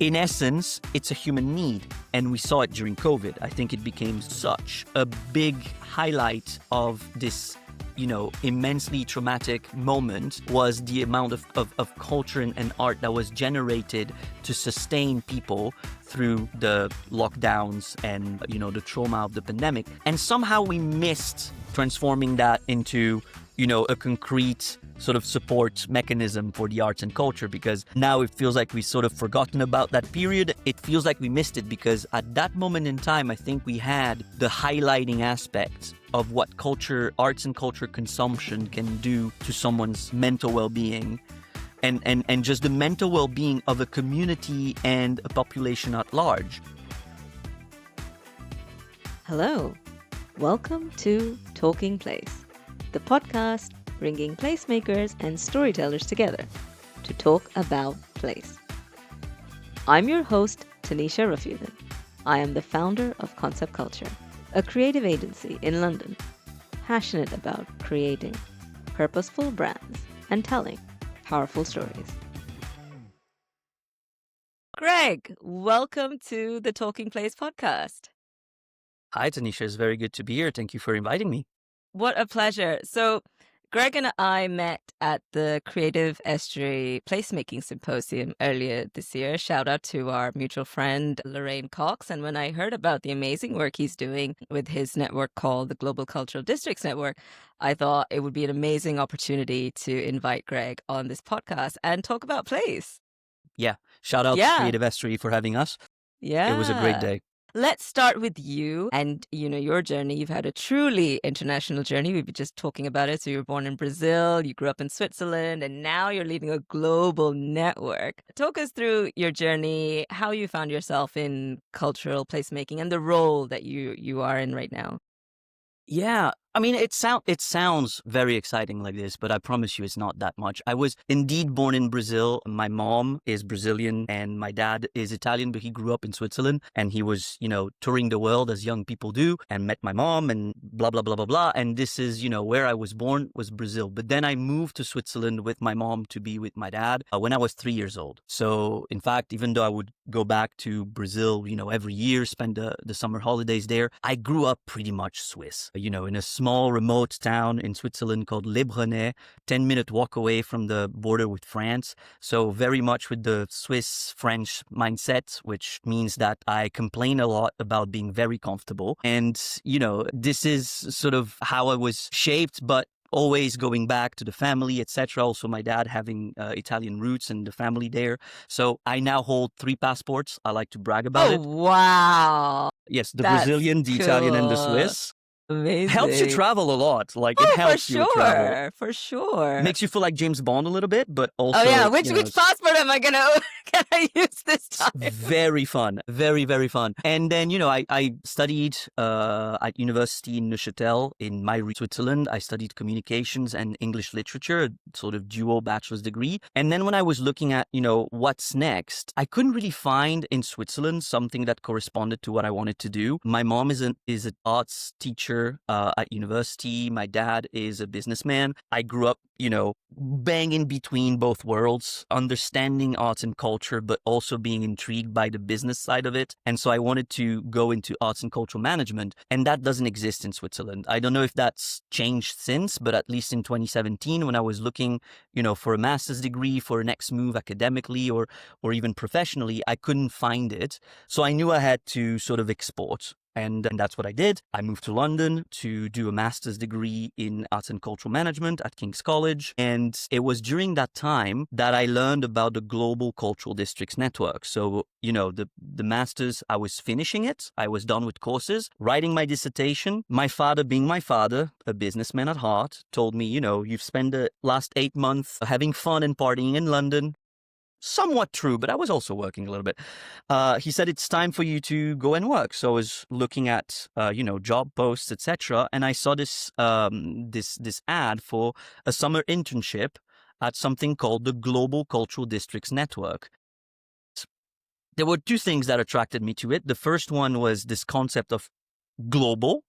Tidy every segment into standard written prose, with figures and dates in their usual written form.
In essence, it's a human need, and we saw it during COVID. I think it became such a big highlight of this, immensely traumatic moment was the amount of culture and art that was generated to sustain people through the lockdowns and, the trauma of the pandemic. And somehow we missed transforming that into, a concrete sort of support mechanism for the arts and culture, because now it feels like we've sort of forgotten about that period. It feels like we missed it because at that moment in time, I think we had the highlighting aspect of what arts and culture consumption can do to someone's mental well-being and just the mental well-being of a community and a population at large. Hello, welcome to Talking Place, the podcast bringing placemakers and storytellers together to talk about place. I'm your host, Tanisha Raffiuddin. I am the founder of Concept Culture, a creative agency in London, passionate about creating purposeful brands and telling powerful stories. Greg, welcome to the Talking Place podcast. Hi, Tanisha. It's very good to be here. Thank you for inviting me. What a pleasure. So, Greg and I met at the Creative Estuary Placemaking Symposium earlier this year. Shout out to our mutual friend, Lorraine Cox. And when I heard about the amazing work he's doing with his network called the Global Cultural Districts Network, I thought it would be an amazing opportunity to invite Greg on this podcast and talk about place. Yeah. Shout out to Creative Estuary for having us. Yeah. It was a great day. Let's start with you and, your journey. You've had a truly international journey. We've been just talking about it. So you were born in Brazil, you grew up in Switzerland, and now you're leading a global network. Talk us through your journey, how you found yourself in cultural placemaking and the role that you are in right now. Yeah. I mean, it sounds very exciting like this, but I promise you it's not that much. I was indeed born in Brazil. My mom is Brazilian and my dad is Italian, but he grew up in Switzerland and he was, touring the world as young people do and met my mom and blah, blah, blah, blah, blah. And this is, where I was born was Brazil. But then I moved to Switzerland with my mom to be with my dad when I was 3 years old. So in fact, even though I would go back to Brazil, every year, spend the summer holidays there, I grew up pretty much Swiss, in a small remote town in Switzerland called Le Brenais, 10-minute walk away from the border with France. So very much with the Swiss-French mindset, which means that I complain a lot about being very comfortable. And, this is sort of how I was shaped, but always going back to the family, etc. Also, my dad having Italian roots and the family there. So I now hold 3 passports. I like to brag about it. Wow. Yes, the Brazilian, the Italian, and the Swiss. Amazing. Helps you travel a lot. It helps you travel. For sure. Makes you feel like James Bond a little bit, but also... Oh, yeah. Which passport am I can I use this time? Very fun. Very, very fun. And then, I studied at university in Neuchâtel in Switzerland. I studied communications and English literature, sort of dual bachelor's degree. And then when I was looking at, what's next, I couldn't really find in Switzerland something that corresponded to what I wanted to do. My mom is an arts teacher at university. My dad is a businessman. I grew up, banging between both worlds, understanding arts and culture, but also being intrigued by the business side of it. And so I wanted to go into arts and cultural management, and that doesn't exist in Switzerland. I don't know if that's changed since, but at least in 2017, when I was looking, for a master's degree, for a next move academically or even professionally, I couldn't find it. So I knew I had to sort of export. And that's what I did. I moved to London to do a master's degree in arts and cultural management at King's College. And it was during that time that I learned about the Global Cultural Districts Network. So, the master's, I was finishing it. I was done with courses, writing my dissertation. My father, being my father, a businessman at heart, told me, you've spent the last 8 months having fun and partying in London. Somewhat true, but I was also working a little bit. He said, it's time for you to go and work. So I was looking at, job posts, etc. And I saw this ad for a summer internship at something called the Global Cultural Districts Network. There were 2 things that attracted me to it. The first one was this concept of global.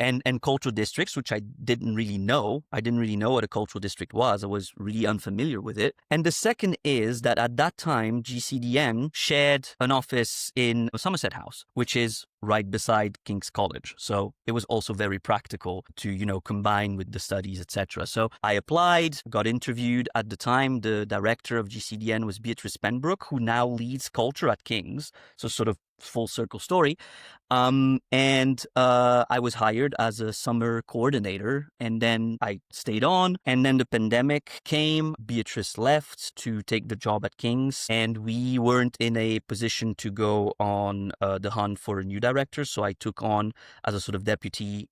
and cultural districts, which I didn't really know. I didn't really know what a cultural district was. I was really unfamiliar with it. And the second is that at that time, GCDN shared an office in Somerset House, which is right beside King's College. So it was also very practical to, combine with the studies, etc. So I applied, got interviewed. At the time, the director of GCDN was Beatrice Penbrook, who now leads culture at King's. So sort of full circle story. And I was hired as a summer coordinator, and then I stayed on. And then the pandemic came. Beatrice left to take the job at King's, and we weren't in a position to go on the hunt for a new director. So I took on as a sort of deputy,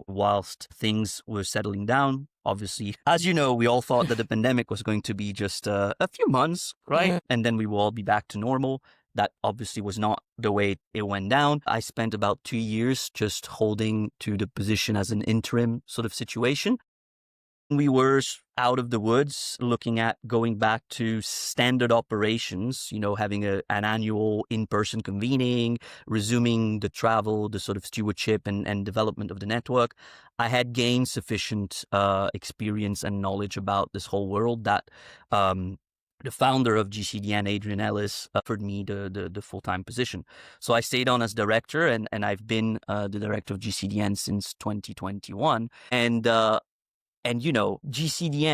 whilst things were settling down. Obviously, as you know, we all thought that the pandemic was going to be just a few months, right? And then we will all be back to normal. That obviously was not the way it went down. I spent about 2 years just holding to the position as an interim sort of situation. We were out of the woods looking at going back to standard operations, having an annual in-person convening, resuming the travel, the sort of stewardship and development of the network. I had gained sufficient experience and knowledge about this whole world that the founder of GCDN, Adrian Ellis, offered me the full-time position. So I stayed on as director, and I've been the director of GCDN since 2021. And GCDN,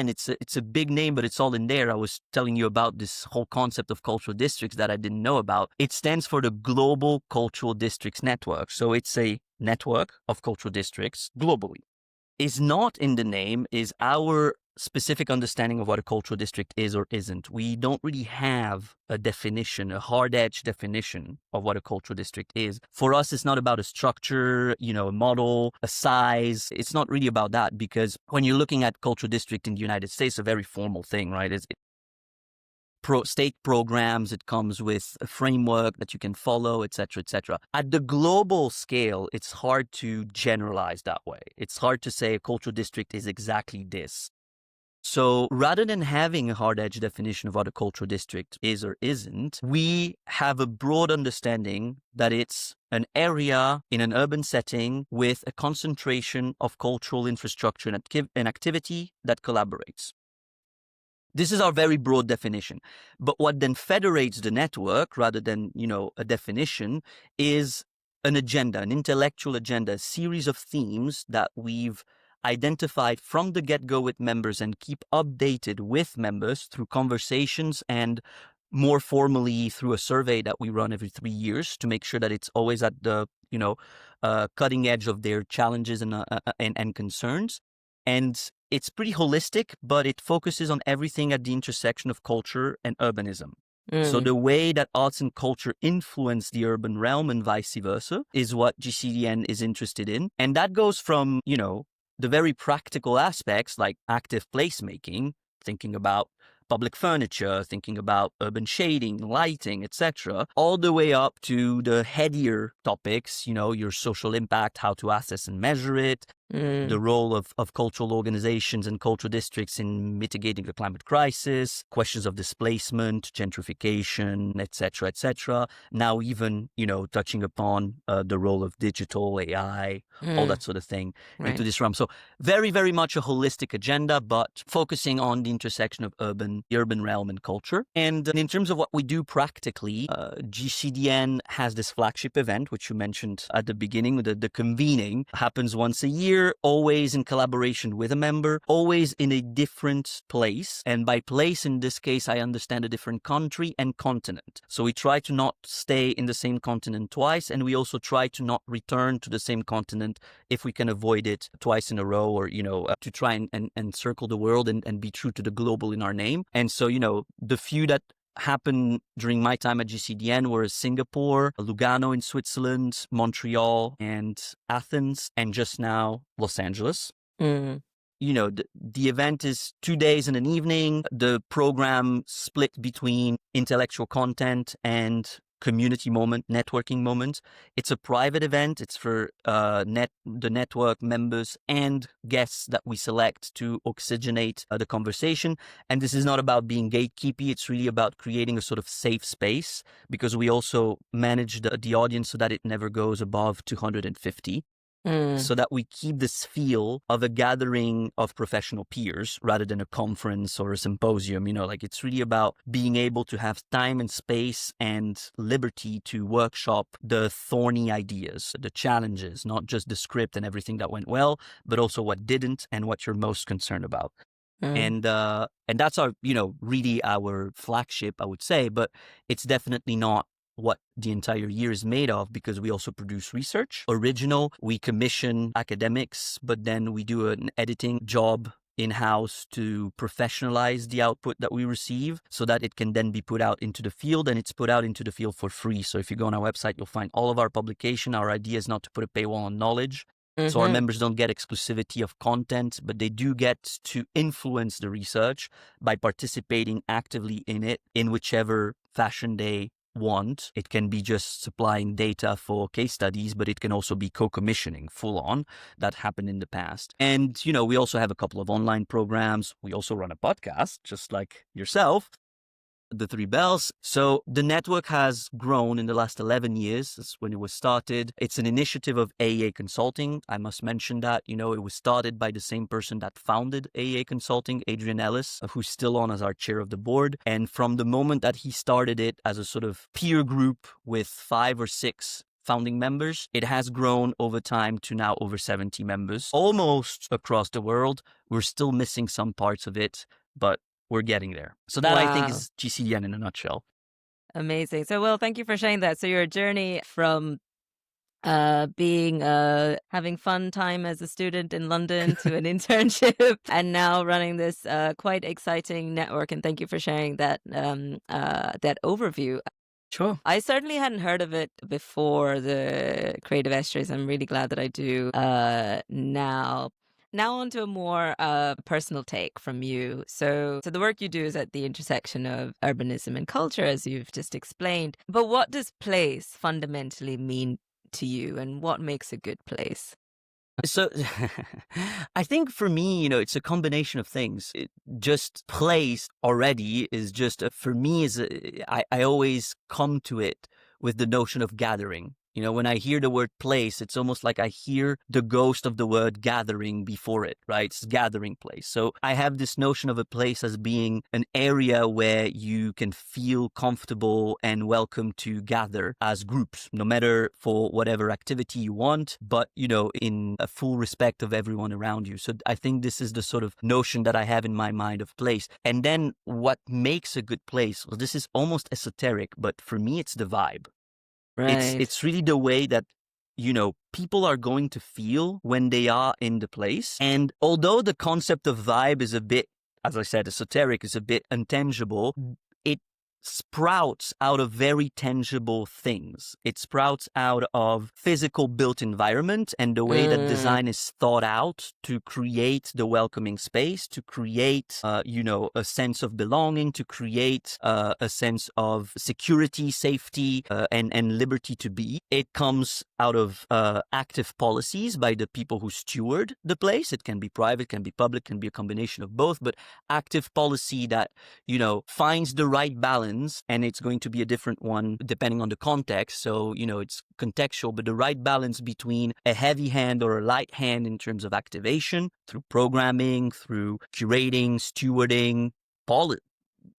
it's a big name, but it's all in there. I was telling you about this whole concept of cultural districts that I didn't know about. It stands for the Global Cultural Districts Network. So it's a network of cultural districts globally. Is not in the name is our specific understanding of what a cultural district is or isn't. We don't really have a definition, a hard-edged definition of what a cultural district is. For us, it's not about a structure, a model, a size. It's not really about that, because when you're looking at cultural district in the United States, it's a very formal thing, right? It's state programs, it comes with a framework that you can follow, etc., etc. At the global scale, it's hard to generalize that way. It's hard to say a cultural district is exactly this. So rather than having a hard-edged definition of what a cultural district is or isn't, we have a broad understanding that it's an area in an urban setting with a concentration of cultural infrastructure and activity that collaborates. This is our very broad definition. But what then federates the network, rather than, a definition, is an agenda, an intellectual agenda, a series of themes that we've identified from the get-go with members and keep updated with members through conversations and more formally through a survey that we run every 3 years to make sure that it's always at the, cutting edge of their challenges and concerns. And it's pretty holistic, but it focuses on everything at the intersection of culture and urbanism. So the way that arts and culture influence the urban realm and vice versa is what GCDN is interested in. And that goes from, the very practical aspects like active placemaking, thinking about public furniture, thinking about urban shading, lighting, etc., all the way up to the headier topics, your social impact, how to assess and measure it, the role of cultural organizations and cultural districts in mitigating the climate crisis, questions of displacement, gentrification, etc., etc. Now even, touching upon the role of digital, AI, all that sort of thing into this realm. So very, very much a holistic agenda, but focusing on the intersection of the urban realm and culture. And in terms of what we do practically, GCDN has this flagship event, which you mentioned at the beginning. The convening happens once a year, always in collaboration with a member, always in a different place. And by place, in this case, I understand a different country and continent. So we try to not stay in the same continent twice. And we also try to not return to the same continent if we can avoid it twice in a row, or, to try and circle the world and be true to the global in our name. And so, the few that happened during my time at GCDN were Singapore, Lugano in Switzerland, Montreal, and Athens, and just now Los Angeles. The event is 2 days and an evening. The program split between intellectual content and community moment, networking moment. It's a private event. It's for the network members and guests that we select to oxygenate the conversation. And this is not about being gatekeepy. It's really about creating a sort of safe space, because we also manage the audience so that it never goes above 250. so that we keep this feel of a gathering of professional peers rather than a conference or a symposium. Like it's really about being able to have time and space and liberty to workshop the thorny ideas, the challenges, not just the script and everything that went well, but also what didn't and what you're most concerned about. And that's our, really our flagship, I would say, but it's definitely not what the entire year is made of, because we also produce research, original, we commission academics, but then we do an editing job in-house to professionalize the output that we receive so that it can then be put out into the field, and it's put out into the field for free. So if you go on our website, you'll find all of our publication. Our idea is not to put a paywall on knowledge. So our members don't get exclusivity of content, but they do get to influence the research by participating actively in it in whichever fashion they want. It can be just supplying data for case studies, but it can also be co-commissioning full on. That happened in the past. And, we also have a couple of online programs. We also run a podcast, just like yourself, The Three Bells. So the network has grown in the last 11 years. That's when it was started. It's an initiative of AEA Consulting. I must mention that, it was started by the same person that founded AEA Consulting, Adrian Ellis, who's still on as our chair of the board. And from the moment that he started it as a sort of peer group with 5 or 6 founding members, it has grown over time to now over 70 members, almost across the world. We're still missing some parts of it, but we're getting there. So that, I think, is GCDN in a nutshell. Amazing. So, Will, thank you for sharing that. So your journey from being having fun time as a student in London to an internship and now running this quite exciting network. And thank you for sharing that that overview. Sure. I certainly hadn't heard of it before, the creative estuaries. I'm really glad that I do now. Now on to a more personal take from you. So the work you do is at the intersection of urbanism and culture, as you've just explained. But what does place fundamentally mean to you, and what makes a good place? So I think for me, it's a combination of things. Just place already is just, for me, I always come to it with the notion of gathering. When I hear the word place, it's almost like I hear the ghost of the word gathering before it, right? It's gathering place. So I have this notion of a place as being an area where you can feel comfortable and welcome to gather as groups, no matter for whatever activity you want, but, in a full respect of everyone around you. So I think this is the sort of notion that I have in my mind of place. And then what makes a good place? Well, this is almost esoteric, but for me, it's the vibe. Right. It's really the way that, people are going to feel when they are in the place. And although the concept of vibe is a bit, as I said, esoteric, is a bit intangible, it sprouts out of very tangible things. It sprouts out of physical built environment and the way that design is thought out to create the welcoming space, to create, a sense of belonging, to create a sense of security, safety, and liberty to be. It comes out of active policies by the people who steward the place. It can be private, can be public, can be a combination of both, but active policy that, finds the right balance, and it's going to be a different one depending on the context. So, it's contextual, but the right balance between a heavy hand or a light hand in terms of activation through programming, through curating, stewarding,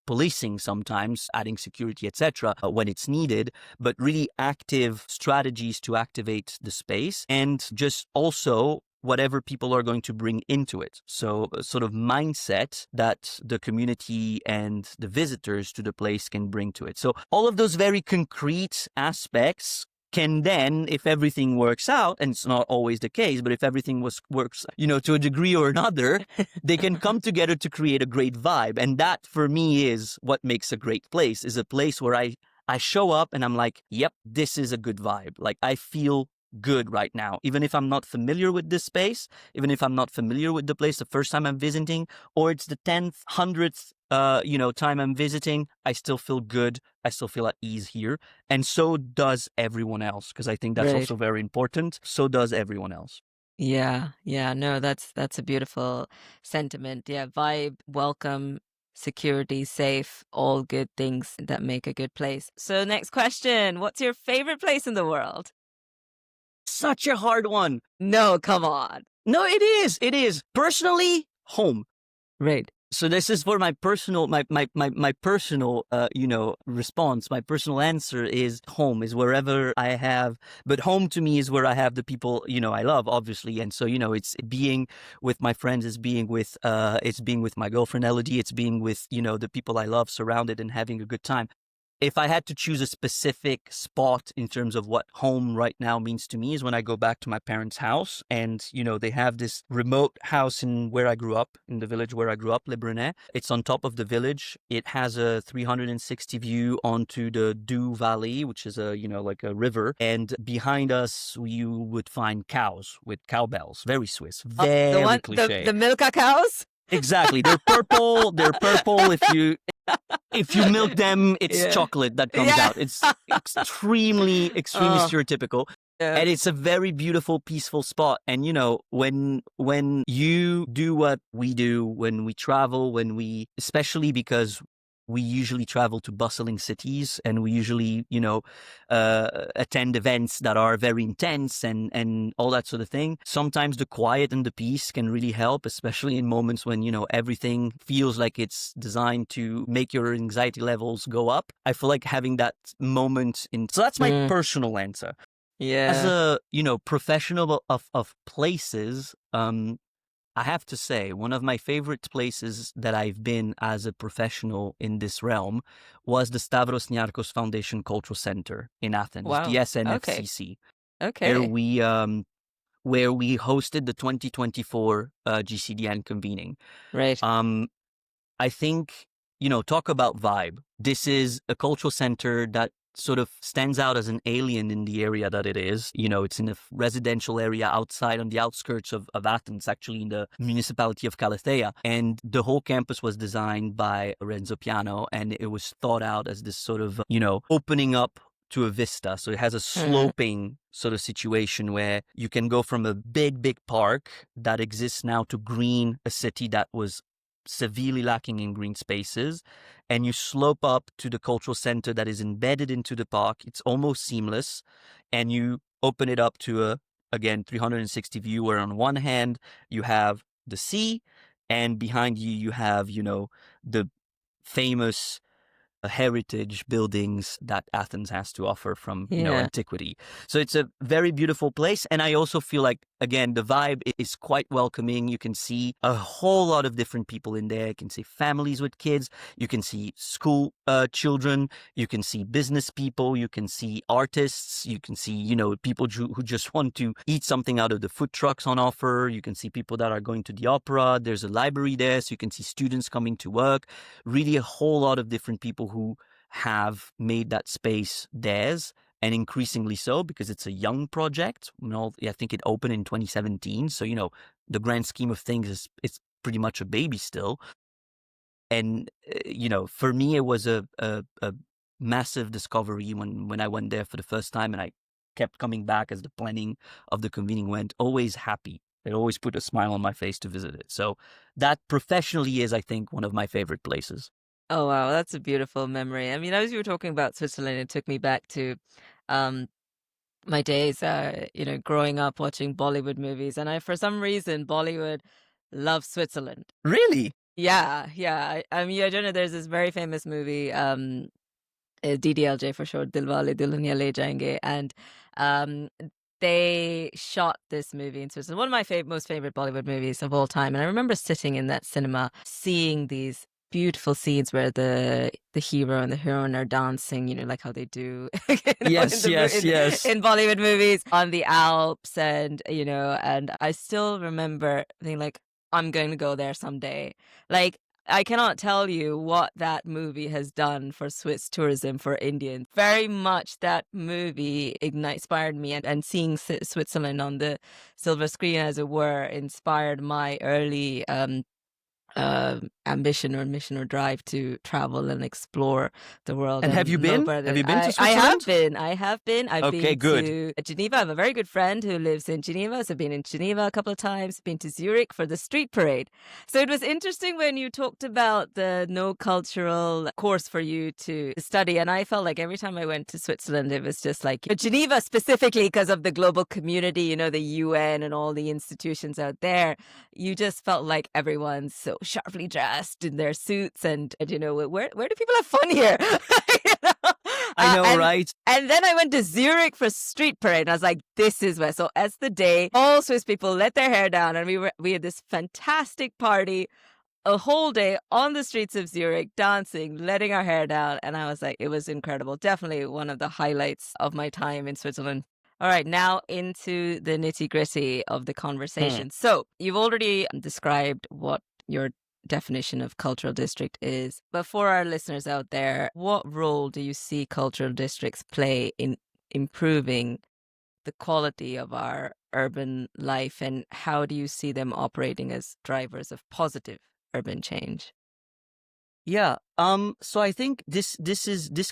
policing, sometimes adding security, etc., when it's needed, but really active strategies to activate the space, and just also whatever people are going to bring into it. So a sort of mindset that the community and the visitors to the place can bring to it. So all of those very concrete aspects can then, if everything works out, and it's not always the case, but if everything works, to a degree or another, they can come together to create a great vibe. And that, for me, is what makes a great place, is a place where I show up and I'm like, yep, this is a good vibe. Like, I feel good right now, even if I'm not familiar with this space, even if I'm not familiar with the place the first time I'm visiting, or it's the 10th, 100th, time I'm visiting, I still feel good. I still feel at ease here. And so does everyone else, because I think that's also very important. So does everyone else. Yeah. No, that's a beautiful sentiment. Yeah. Vibe, welcome, security, safe, all good things that make a good place. So next question, what's your favorite place in the world? such a hard one. No, come on. No, it is. It is. Personally, home. Right. So this is for my personal, my personal, response. My personal answer is home is wherever I have, but home to me is where I have the people, I love, obviously. And so, it's being with my friends, it's being with my girlfriend, Elodie, it's being with, the people I love, surrounded and having a good time. If I had to choose a specific spot in terms of what home right now means to me is when I go back to my parents' house and, they have this remote house in where I grew up, in the village where I grew up, Le Brunet. It's on top of the village. It has a 360 view onto the Doubs Valley, which is like a river. And behind us, you would find cows with cowbells. Very Swiss, very cliche. The Milka cows? Exactly. They're purple. They're purple. If you milk them, it's chocolate that comes out. It's extremely stereotypical. Yeah. And it's a very beautiful, peaceful spot. And, when you do what we do, when we travel, especially because we usually travel to bustling cities and we usually, attend events that are very intense and all that sort of thing. Sometimes the quiet and the peace can really help, especially in moments when, everything feels like it's designed to make your anxiety levels go up. I feel like having that moment so that's my personal answer. Yeah. As a, professional of places, I have to say, one of my favorite places that I've been as a professional in this realm was the Stavros Niarchos Foundation Cultural Center in Athens, Wow. the SNFCC, Okay. where we hosted the 2024 GCDN convening. Right. I think, talk about vibe. This is a cultural center that sort of stands out as an alien in the area that it is. It's in a residential area outside on the outskirts of Athens, actually in the municipality of Kalatheia. And the whole campus was designed by Renzo Piano, and it was thought out as this sort of, opening up to a vista. So it has a sloping sort of situation where you can go from a big, big park that exists now to green a city that was severely lacking in green spaces, and you slope up to the cultural center that is embedded into the park. It's almost seamless, and you open it up to a, again, 360 view where on one hand you have the sea, and behind you have, the famous heritage buildings that Athens has to offer from antiquity. So it's a very beautiful place, and I also feel like, again, the vibe is quite welcoming. You can see a whole lot of different people in there. You can see families with kids, you can see school children, you can see business people, you can see artists, you can see people who just want to eat something out of the food trucks on offer. You can see people that are going to the opera. There's a library there, so you can see students coming to work. Really a whole lot of different people who have made that space theirs, and increasingly so because it's a young project. I think it opened in 2017, so the grand scheme of things it's pretty much a baby still. And for me, it was a massive discovery when I went there for the first time, and I kept coming back as the planning of the convening went. Always happy. It always put a smile on my face to visit it. So that professionally is, I think, one of my favorite places. Oh, wow. That's a beautiful memory. I mean, as you were talking about Switzerland, it took me back to my days, growing up watching Bollywood movies. And for some reason, Bollywood loves Switzerland. Really? Yeah, yeah. I mean, I don't know, there's this very famous movie, DDLJ for short, Dilwale Dulhaniya Le Jayenge, and they shot this movie in Switzerland. One of my most favorite Bollywood movies of all time. And I remember sitting in that cinema, seeing these beautiful scenes where the hero and the heroine are dancing, like how they do yes in Bollywood movies on the Alps, and and I still remember thinking, like, I'm going to go there someday. Like, I cannot tell you what that movie has done for Swiss tourism for Indians. Very much that movie inspired me, and seeing Switzerland on the silver screen, as it were, inspired my early ambition or mission or drive to travel and explore the world. And have you no been? better. Have you been to I have Switzerland? been. I have been. I've Okay, been good. to Geneva. I have a very good friend who lives in Geneva. So I've been in Geneva a couple of times, been to Zurich for the street parade. So it was interesting when you talked about the no cultural course for you to study. And I felt like every time I went to Switzerland, it was just like Geneva specifically because of the global community, you know, the UN and all the institutions out there. You just felt like everyone's so sharply dressed in their suits and you know, where do people have fun here? You know? I know, and, right? And then I went to Zurich for street parade and I was like, this is where. So as the day, all Swiss people let their hair down and we had this fantastic party a whole day on the streets of Zurich, dancing, letting our hair down. And I was like, it was incredible. Definitely one of the highlights of my time in Switzerland. All right, now into the nitty gritty of the conversation. So you've already described what your definition of cultural district is. But for our listeners out there, what role do you see cultural districts play in improving the quality of our urban life, and how do you see them operating as drivers of positive urban change? Yeah. So I think this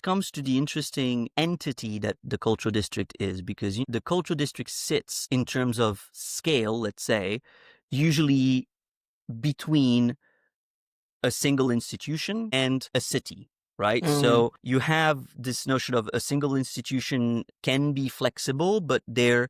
comes to the interesting entity that the cultural district is, because the cultural district sits in terms of scale, let's say, usually between a single institution and a city, right? So you have this notion of a single institution can be flexible, but their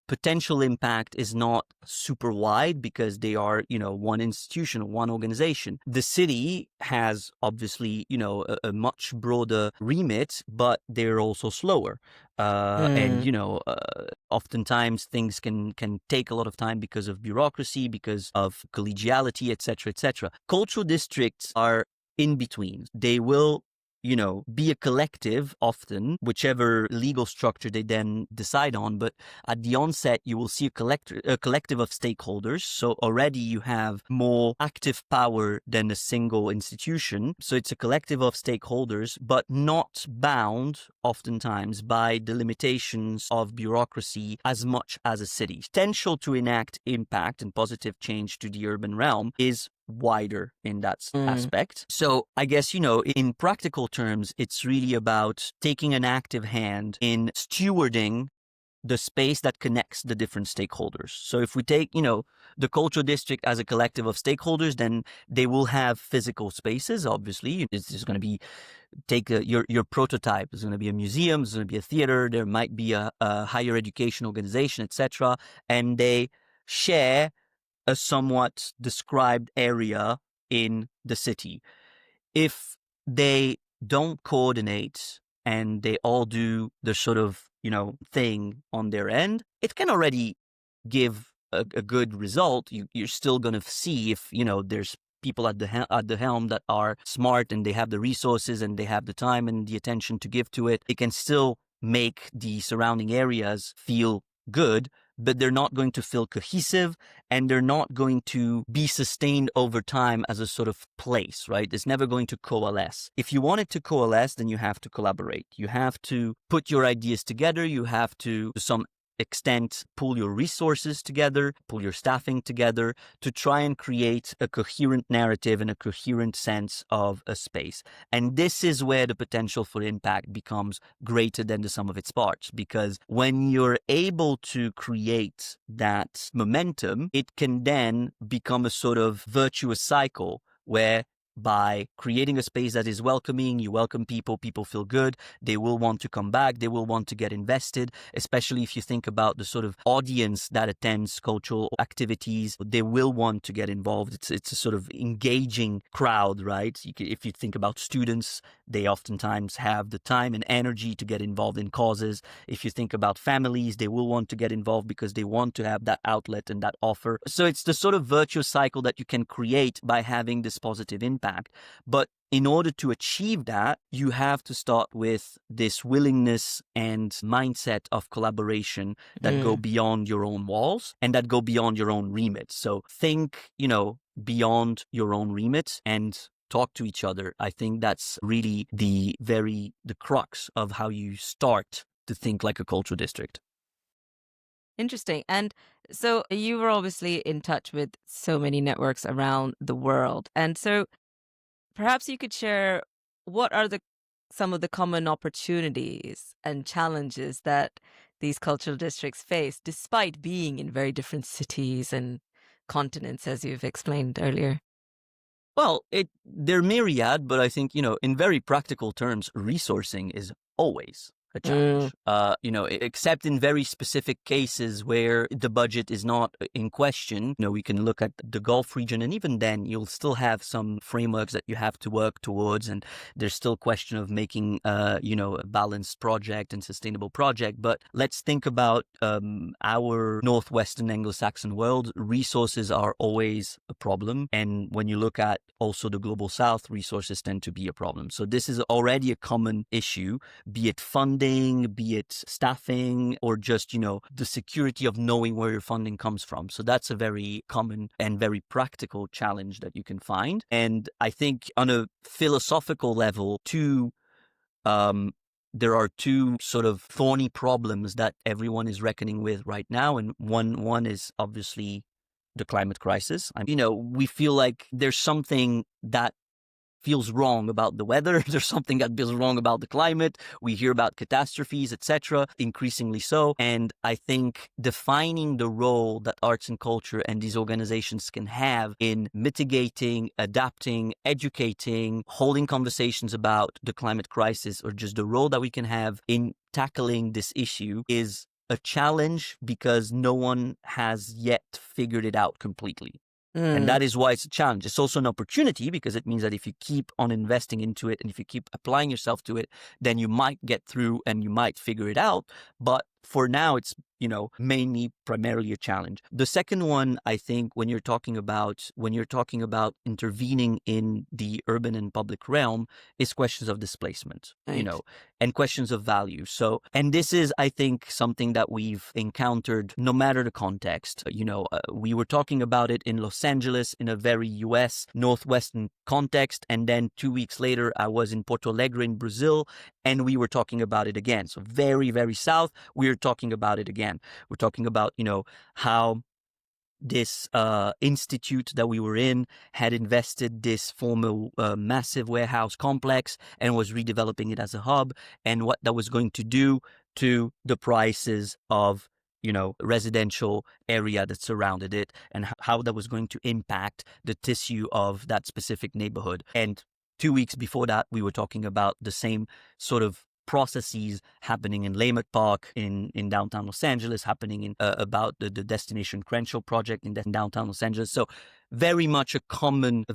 potential impact is not super wide because they are, you know, one institution, one organization. The city has obviously, you know, a much broader remit, but they're also slower. And, you know, oftentimes things can take a lot of time because of bureaucracy, because of collegiality, etc., etc. Cultural districts are in between. They will, you know, be a collective often, whichever legal structure they then decide on. But at the onset, you will see a collective of stakeholders. So already you have more active power than a single institution. So it's a collective of stakeholders, but not bound oftentimes by the limitations of bureaucracy as much as a city. Potential to enact impact and positive change to the urban realm is wider in that aspect. So I guess, you know, in practical terms, it's really about taking an active hand in stewarding the space that connects the different stakeholders. So if we take, you know, the cultural district as a collective of stakeholders, then they will have physical spaces, obviously. It's just going to be, take your prototype. There's going to be a museum, there's going to be a theater, there might be a higher education organization, etc. And they share a somewhat described area in the city. If they don't coordinate and they all do the sort of, you know, thing on their end, it can already give a good result. You're still going to see if, you know, there's people at the helm that are smart and they have the resources and they have the time and the attention to give to it. It can still make the surrounding areas feel good, but they're not going to feel cohesive and they're not going to be sustained over time as a sort of place, right? It's never going to coalesce. If you want it to coalesce, then you have to collaborate. You have to put your ideas together. You have to some extent pull your resources together, pull your staffing together to try and create a coherent narrative and a coherent sense of a space. And this is where the potential for impact becomes greater than the sum of its parts, because when you're able to create that momentum, it can then become a sort of virtuous cycle where by creating a space that is welcoming, you welcome people, people feel good, they will want to come back, they will want to get invested, especially if you think about the sort of audience that attends cultural activities, they will want to get involved. It's a sort of engaging crowd, right? If you think about students, they oftentimes have the time and energy to get involved in causes. If you think about families, they will want to get involved because they want to have that outlet and that offer. So it's the sort of virtuous cycle that you can create by having this positive impact. But in order to achieve that, you have to start with this willingness and mindset of collaboration that go beyond your own walls and that go beyond your own remit. So think, you know, beyond your own remit and talk to each other. I think that's really the crux of how you start to think like a cultural district. Interesting. And So you were obviously in touch with so many networks around the world. And so perhaps you could share what are some of the common opportunities and challenges that these cultural districts face despite being in very different cities and continents, as you've explained earlier. Well, they're myriad, but I think, in very practical terms, resourcing is always a Mm, challenge. Except in very specific cases where the budget is not in question. We can look at the Gulf region, and even then, you'll still have some frameworks that you have to work towards, and there's still question of making, a balanced project and sustainable project. But let's think about our Northwestern Anglo-Saxon world. Resources are always a problem, and when you look at also the global South, resources tend to be a problem. So this is already a common issue, be it funding, be it staffing, or just, the security of knowing where your funding comes from. So that's a very common and very practical challenge that you can find. And I think on a philosophical level, there are two sort of thorny problems that everyone is reckoning with right now. And one is obviously the climate crisis. We feel like there's something that feels wrong about the weather. There's something that feels wrong about the climate. We hear about catastrophes, etc., increasingly so. And I think defining the role that arts and culture and these organizations can have in mitigating, adapting, educating, holding conversations about the climate crisis, or just the role that we can have in tackling this issue, is a challenge because no one has yet figured it out completely. And mm, that is why it's a challenge. It's also an opportunity because it means that if you keep on investing into it and if you keep applying yourself to it, then you might get through and you might figure it out. But for now, it's, mainly primarily a challenge. The second one, I think, when you're talking about intervening in the urban and public realm, is questions of displacement, right. and questions of value. So, and this is, I think, something that we've encountered no matter the context. We were talking about it in Los Angeles in a very US Northwestern context. And then 2 weeks later, I was in Porto Alegre in Brazil, and we were talking about it again. So very, very south, we're talking about it again. We're talking about, how this institute that we were in had invested this former massive warehouse complex and was redeveloping it as a hub, and what that was going to do to the prices of residential area that surrounded it, and how that was going to impact the tissue of that specific neighborhood. And 2 weeks before that, we were talking about the same sort of processes happening in Laymet Park in downtown Los Angeles, happening in about the Destination Crenshaw project in downtown Los Angeles. So very much a common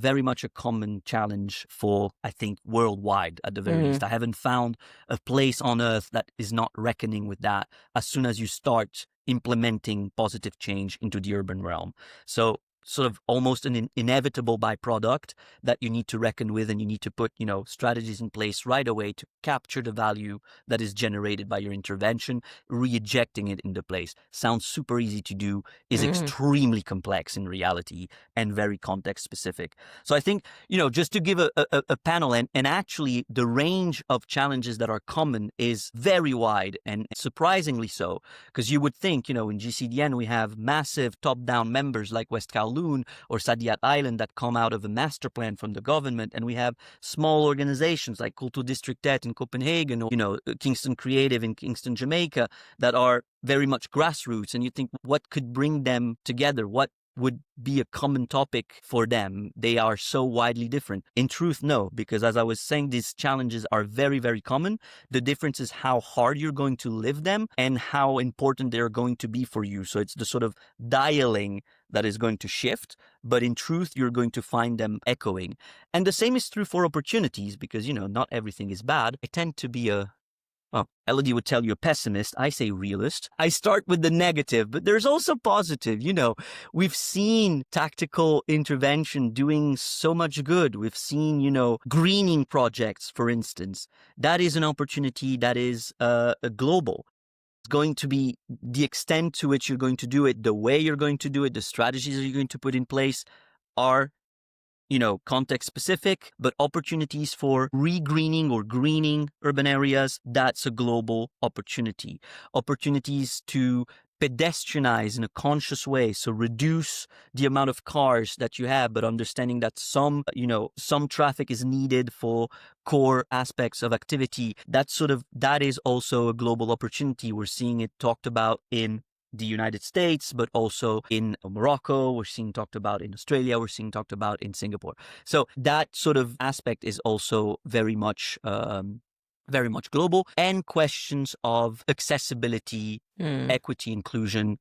challenge for, I think, worldwide at the very least. I haven't found a place on earth that is not reckoning with that as soon as you start implementing positive change into the urban realm. So sort of almost an inevitable byproduct that you need to reckon with, and you need to put, strategies in place right away to capture the value that is generated by your intervention, re-ejecting it into place. Sounds super easy to do, is extremely complex in reality and very context specific. So I think, just to give a panel, and actually the range of challenges that are common is very wide, and surprisingly so, because you would think, in GCDN we have massive top-down members like West Kowloon or Sadia Island that come out of a master plan from the government, and we have small organizations like Kultur Distriktet in Copenhagen, or Kingston Creative in Kingston, Jamaica, that are very much grassroots. And you think, what could bring them together? What would be a common topic for them? They are so widely different. In truth, no, because as I was saying, these challenges are very, very common. The difference is how hard you're going to live them and how important they're going to be for you. So it's the sort of dialing that is going to shift, but in truth, you're going to find them echoing. And the same is true for opportunities, because, not everything is bad. I tend to be Elodie would tell you a pessimist. I say realist. I start with the negative, but there's also positive. We've seen tactical intervention doing so much good. We've seen, greening projects, for instance. That is an opportunity that is global. It's going to be the extent to which you're going to do it, the way you're going to do it, the strategies that you're going to put in place are context specific, but opportunities for regreening or greening urban areas, that's a global opportunity. Opportunities to pedestrianize in a conscious way. So reduce the amount of cars that you have, but understanding that some traffic is needed for core aspects of activity. That is also a global opportunity. We're seeing it talked about in the United States, but also in Morocco. We're seeing talked about in Australia. We're seeing talked about in Singapore. So that sort of aspect is also very much global, and questions of accessibility, equity, inclusion,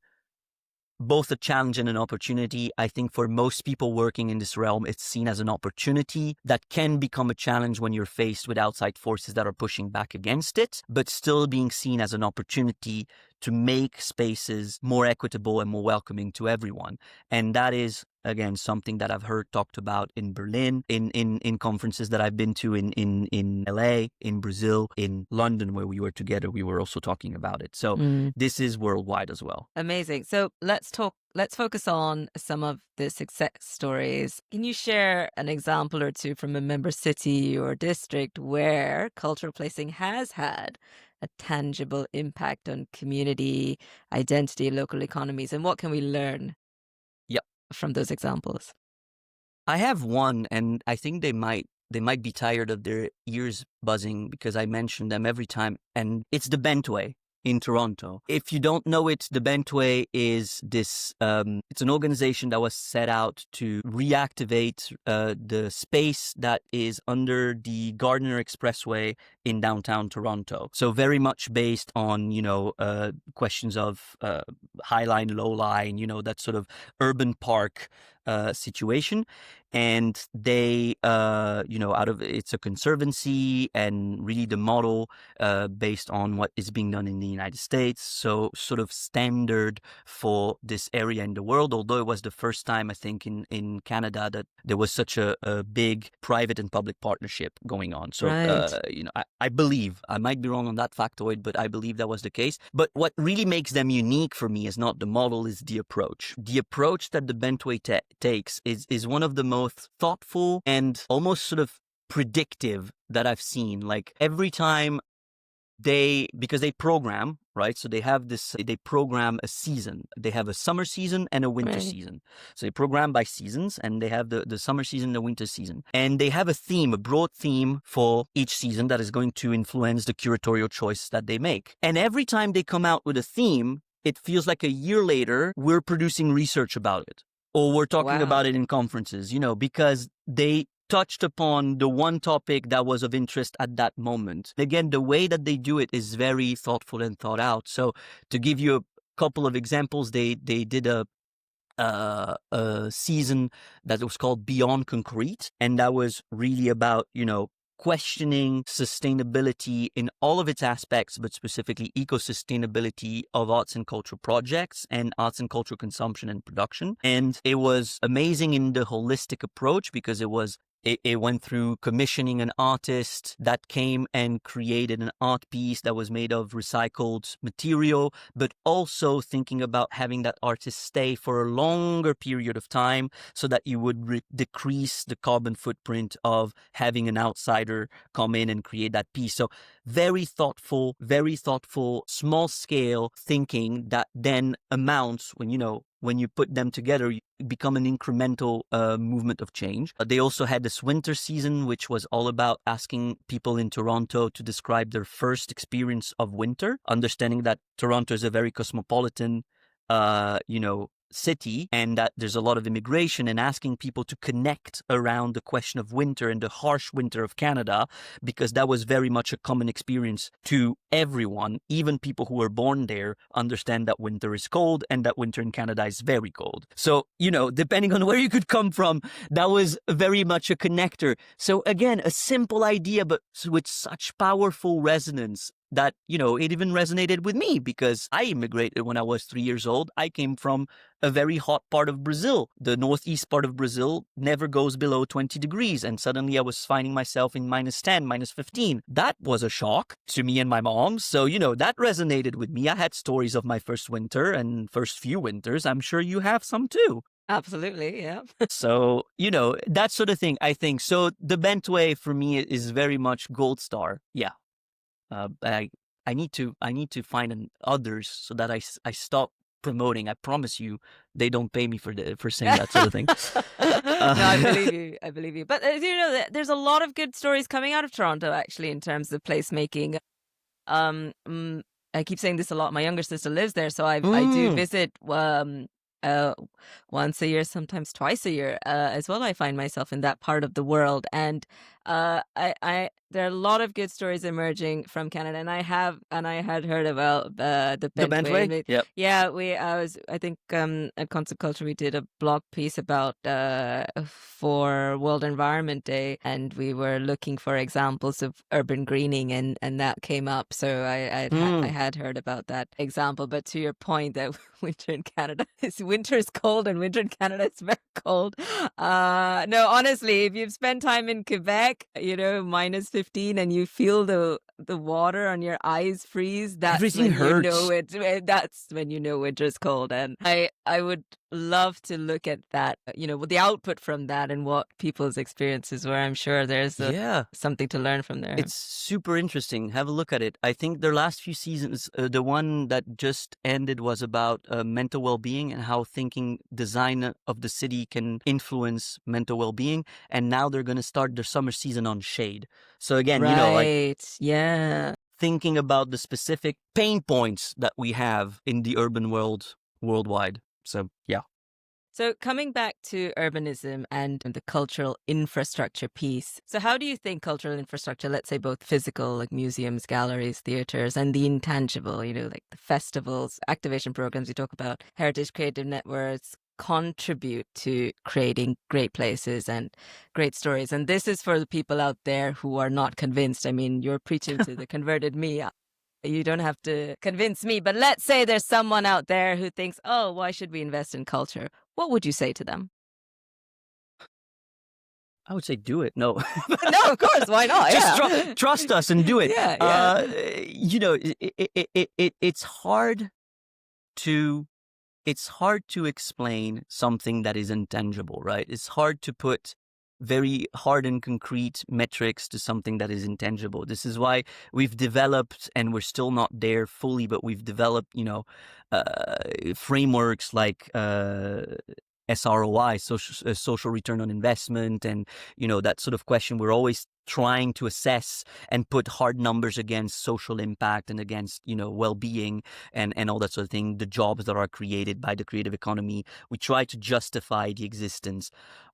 both a challenge and an opportunity. I think for most people working in this realm, it's seen as an opportunity that can become a challenge when you're faced with outside forces that are pushing back against it, but still being seen as an opportunity to make spaces more equitable and more welcoming to everyone. And that is, again, something that I've heard talked about in Berlin, in conferences that I've been to in LA, in Brazil, in London, where we were together. We were also talking about it. So this is worldwide as well. Amazing. So let's focus on some of the success stories. Can you share an example or two from a member city or district where cultural placing has had a tangible impact on community, identity, local economies, and what can we learn from those examples? I have one, and I think they might be tired of their ears buzzing because I mention them every time, and it's the Bentway in Toronto. If you don't know it, the Bentway is this, it's an organization that was set out to reactivate the space that is under the Gardiner Expressway in downtown Toronto. So very much based on, questions of high line, low line, that sort of urban park situation. And they, it's a conservancy, and really the model based on what is being done in the United States. So sort of standard for this area in the world, although it was the first time, I think, in Canada that there was such a big private and public partnership going on. So, I believe, I might be wrong on that factoid, but I believe that was the case. But what really makes them unique for me is not the model, is the approach. The approach that the Bentway takes is one of the most thoughtful and almost sort of predictive that I've seen. Like every time because they program, right? So they program a season. They have a summer season and a winter season. So they program by seasons, and they have the summer season, the winter season. And they have a broad theme for each season that is going to influence the curatorial choice that they make. And every time they come out with a theme, it feels like a year later, we're producing research about it, or we're talking about it in conferences, because they touched upon the one topic that was of interest at that moment. Again, the way that they do it is very thoughtful and thought out. So to give you a couple of examples, they did a season that was called Beyond Concrete, and that was really about, questioning sustainability in all of its aspects, but specifically eco-sustainability of arts and cultural projects and arts and cultural consumption and production. And it was amazing in the holistic approach because it went through commissioning an artist that came and created an art piece that was made of recycled material, but also thinking about having that artist stay for a longer period of time so that you would decrease the carbon footprint of having an outsider come in and create that piece. So very thoughtful, small scale thinking that then amounts when you put them together, you become an incremental movement of change. They also had this winter season, which was all about asking people in Toronto to describe their first experience of winter, understanding that Toronto is a very cosmopolitan, city, and that there's a lot of immigration, and asking people to connect around the question of winter and the harsh winter of Canada, because that was very much a common experience to everyone. Even people who were born there understand that winter is cold and that winter in Canada is very cold. So, depending on where you could come from, that was very much a connector. So again, a simple idea, but with such powerful resonance that, it even resonated with me because I immigrated when I was 3 years old. I came from a very hot part of Brazil. The northeast part of Brazil never goes below 20 degrees. And suddenly I was finding myself in -10, -15. That was a shock to me and my mom. So, that resonated with me. I had stories of my first winter and first few winters. I'm sure you have some too. Absolutely, yeah. So, that sort of thing, I think. So the Bentway for me is very much gold star. Yeah. I need to find others so that I stop promoting. I promise you, they don't pay me for saying that sort of thing. No, I believe you. I believe you. But there's a lot of good stories coming out of Toronto, actually, in terms of placemaking. Um, mm, I keep saying this a lot. My younger sister lives there, so I do visit uh, once a year, sometimes twice a year as well. I find myself in that part of the world, and there are a lot of good stories emerging from Canada, and I had heard about the The Bentway. Bentway? Yep. Yeah, I think at Constant Culture we did a blog piece about for World Environment Day, and we were looking for examples of urban greening, and that came up. So I had heard about that example. But to your point that winter in Canada winter is cold, and winter in Canada is very cold. No, honestly, if you've spent time in Quebec, minus 15, and you feel the water on your eyes freeze, that's Everything when hurts. you know it. That's when you know winter's cold. And I would love to look at that, with the output from that and what people's experiences were. I'm sure there's something to learn from there. It's super interesting. Have a look at it. I think their last few seasons, the one that just ended was about mental well-being and how thinking design of the city can influence mental well-being. And now they're going to start their summer season on shade. So again, thinking about the specific pain points that we have in the urban world worldwide. So, yeah. So coming back to urbanism and the cultural infrastructure piece. So how do you think cultural infrastructure, let's say both physical, like museums, galleries, theaters, and the intangible, like the festivals, activation programs, you talk about heritage creative networks, contribute to creating great places and great stories? And this is for the people out there who are not convinced. I mean, you're preaching to the converted me. You don't have to convince me, but let's say there's someone out there who thinks, oh, why should we invest in culture? What would you say to them? I would say do it. No. No, of course. Why not? Just trust us and do it. Yeah. It's hard to explain something that is intangible, right? It's hard to put very hard and concrete metrics to something that is intangible. This is why we've developed, and we're still not there fully, but we've developed, frameworks like SROI, social return on investment, and that sort of question. We're always trying to assess and put hard numbers against social impact and against well-being and all that sort of thing, the jobs that are created by the creative economy. We try to justify the existence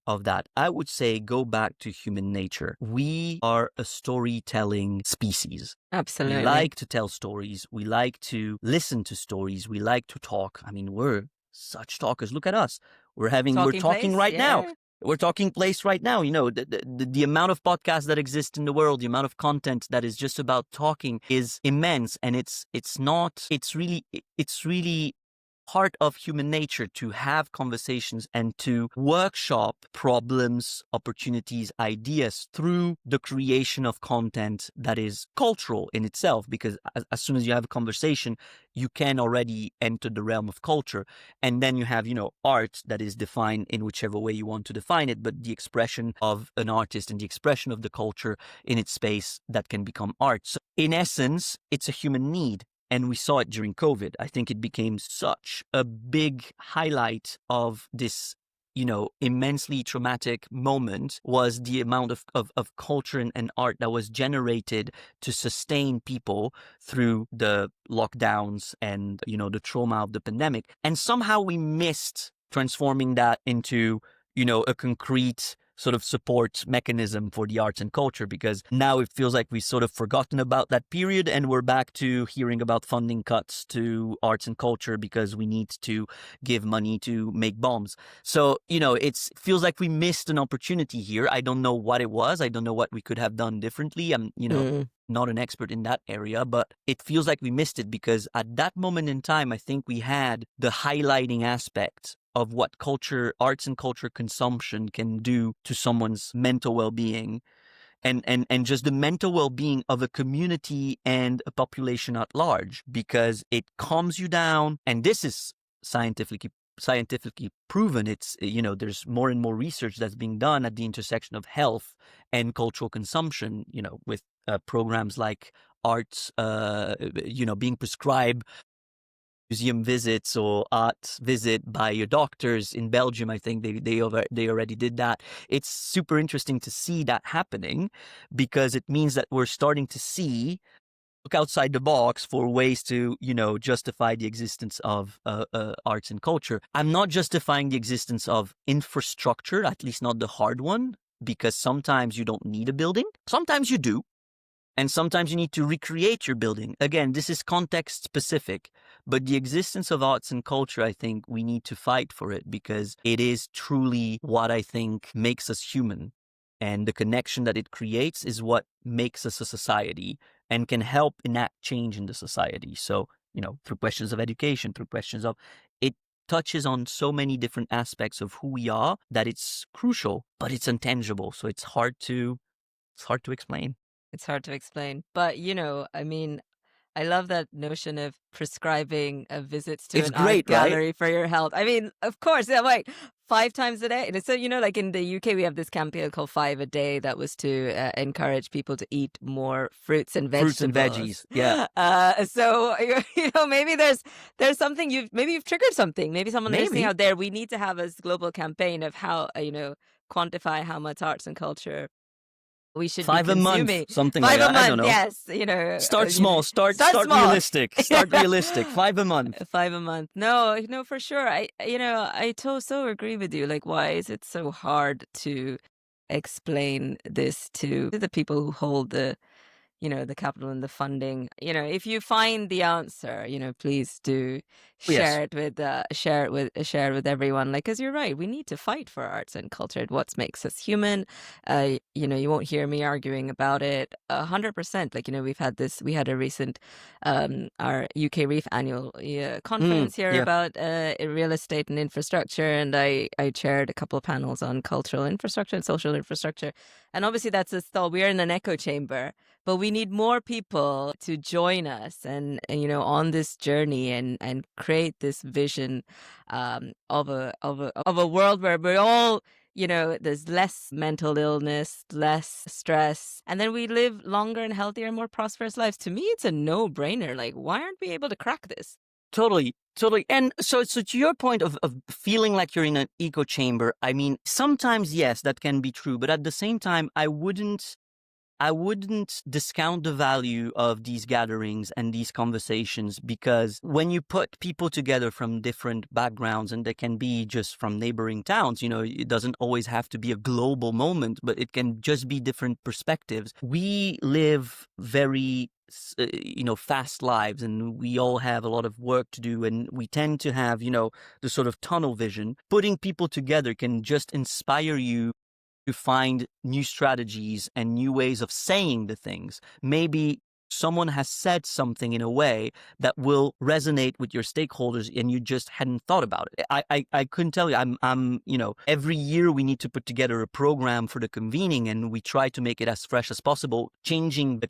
of that. I would say go back to human nature. We are a storytelling species. Absolutely. We like to tell stories. We like to listen to stories. We like to talk. I mean, we're such talkers. Look at us. We're talking right now. We're talking place right now. The amount of podcasts that exist in the world, the amount of content that is just about talking is immense. And it's really part of human nature to have conversations and to workshop problems, opportunities, ideas through the creation of content that is cultural in itself. Because as soon as you have a conversation, you can already enter the realm of culture. And then you have, art that is defined in whichever way you want to define it, but the expression of an artist and the expression of the culture in its space that can become art. So in essence, it's a human need. And we saw it during COVID. I think it became such a big highlight of this, immensely traumatic moment was the amount of culture and art that was generated to sustain people through the lockdowns and, the trauma of the pandemic. And somehow we missed transforming that into, a concrete sort of support mechanism for the arts and culture, because now it feels like we've sort of forgotten about that period and we're back to hearing about funding cuts to arts and culture because we need to give money to make bombs. So, it feels like we missed an opportunity here. I don't know what it was. I don't know what we could have done differently. I'm, not an expert in that area, but it feels like we missed it because at that moment in time, I think we had the highlighting aspect of what arts and culture consumption can do to someone's mental well-being and just the mental well-being of a community and a population at large, because it calms you down. And this is scientifically proven. It's, there's more and more research that's being done at the intersection of health and cultural consumption, with programs like arts, being prescribed museum visits or art visit by your doctors in Belgium. I think they already did that. It's super interesting to see that happening because it means that we're starting to look outside the box for ways to, justify the existence of arts and culture. I'm not justifying the existence of infrastructure, at least not the hard one, because sometimes you don't need a building. Sometimes you do. And sometimes you need to recreate your building. Again, this is context specific, but the existence of arts and culture, I think we need to fight for it because it is truly what I think makes us human. And the connection that it creates is what makes us a society and can help enact change in the society. So, through questions of education, through questions of it touches on so many different aspects of who we are that it's crucial, but it's intangible. So it's hard to explain. It's hard to explain. But, I mean, I love that notion of prescribing visits to It's an art great, right? gallery for your health. I mean, of course, yeah, like 5 times a day. And so, like in the UK, we have this campaign called 5 a Day that was to encourage people to eat more fruits and vegetables. Fruits and veggies, yeah. So, maybe there's something maybe you've triggered something. Maybe someone listening out there, we need to have a global campaign of how, quantify how much arts and culture we should 5 be a month, consuming. something 5 like a that. I don't month, know. yes. Start small. Start small. realistic. Start realistic. 5 a month. 5 a month. No, for sure. So agree with you. Like, why is it so hard to explain this to the people who hold the capital and the funding? If you find the answer, please do share it with everyone. Like, because you're right, we need to fight for arts and culture. What makes us human. You won't hear me arguing about it 100%. Like, we had a recent our UK Reef annual conference here about real estate and infrastructure, and I chaired a couple of panels on cultural infrastructure and social infrastructure. And obviously that's a stall. We're in an echo chamber, but we need more people to join us and on this journey and create this vision of a world where we're all, there's less mental illness, less stress, and then we live longer and healthier and more prosperous lives. To me, it's a no-brainer. Like, why aren't we able to crack this? Totally. And so to your point of feeling like you're in an echo chamber, I mean, sometimes, yes, that can be true. But at the same time, I wouldn't discount the value of these gatherings and these conversations, because when you put people together from different backgrounds, and they can be just from neighboring towns, it doesn't always have to be a global moment, but it can just be different perspectives. We live very fast lives, and we all have a lot of work to do, and we tend to have, the sort of tunnel vision. Putting people together can just inspire you to find new strategies and new ways of saying the things. Maybe someone has said something in a way that will resonate with your stakeholders and you just hadn't thought about it. I couldn't tell you. I'm every year we need to put together a program for the convening, and we try to make it as fresh as possible. Changing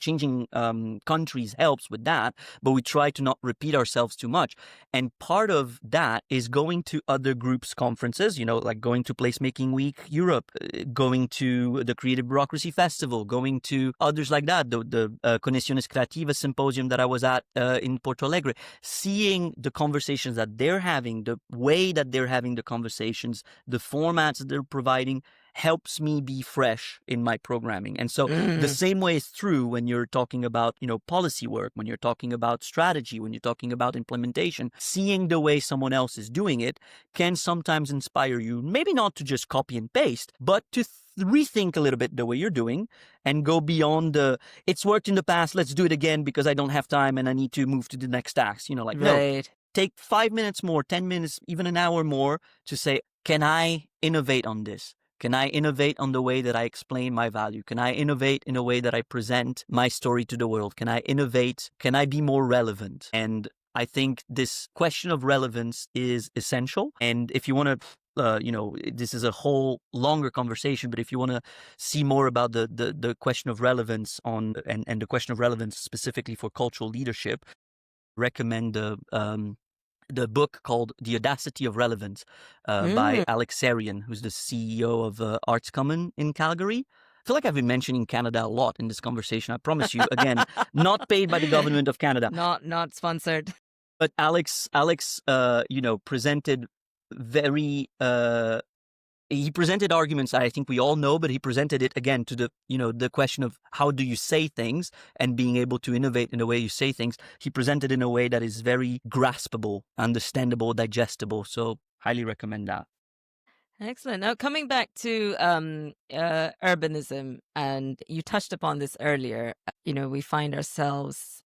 countries helps with that, but we try to not repeat ourselves too much. And part of that is going to other groups' conferences, like going to Placemaking Week Europe, going to the Creative Bureaucracy Festival, going to others like that, the Conexiones Creativa Symposium that I was at in Porto Alegre, seeing the conversations that they're having, the way that they're having the conversations, the formats that they're providing, helps me be fresh in my programming. And so the same way is true when you're talking about, policy work, when you're talking about strategy, when you're talking about implementation. Seeing the way someone else is doing it can sometimes inspire you, maybe not to just copy and paste, but to rethink a little bit the way you're doing and go beyond it's worked in the past, let's do it again because I don't have time and I need to move to the next task. Right. No, take 5 minutes more, 10 minutes, even an hour more to say, can I innovate on this? Can I innovate on the way that I explain my value? Can I innovate in a way that I present my story to the world? Can I innovate? Can I be more relevant? And I think this question of relevance is essential. And if you want to, this is a whole longer conversation, but if you want to see more about the question of relevance and the question of relevance specifically for cultural leadership, recommend the book called The Audacity of Relevance by Alex Sarian, who's the CEO of Arts Common in Calgary. I feel like I've been mentioning Canada a lot in this conversation. I promise you, again, not paid by the government of Canada. Not sponsored. But Alex, presented very, he presented arguments that I think we all know, but he presented it again to the question of how do you say things and being able to innovate in the way you say things. He presented in a way that is very graspable, understandable, digestible. So highly recommend that. Excellent. Now, coming back to urbanism, and you touched upon this earlier, we find ourselves,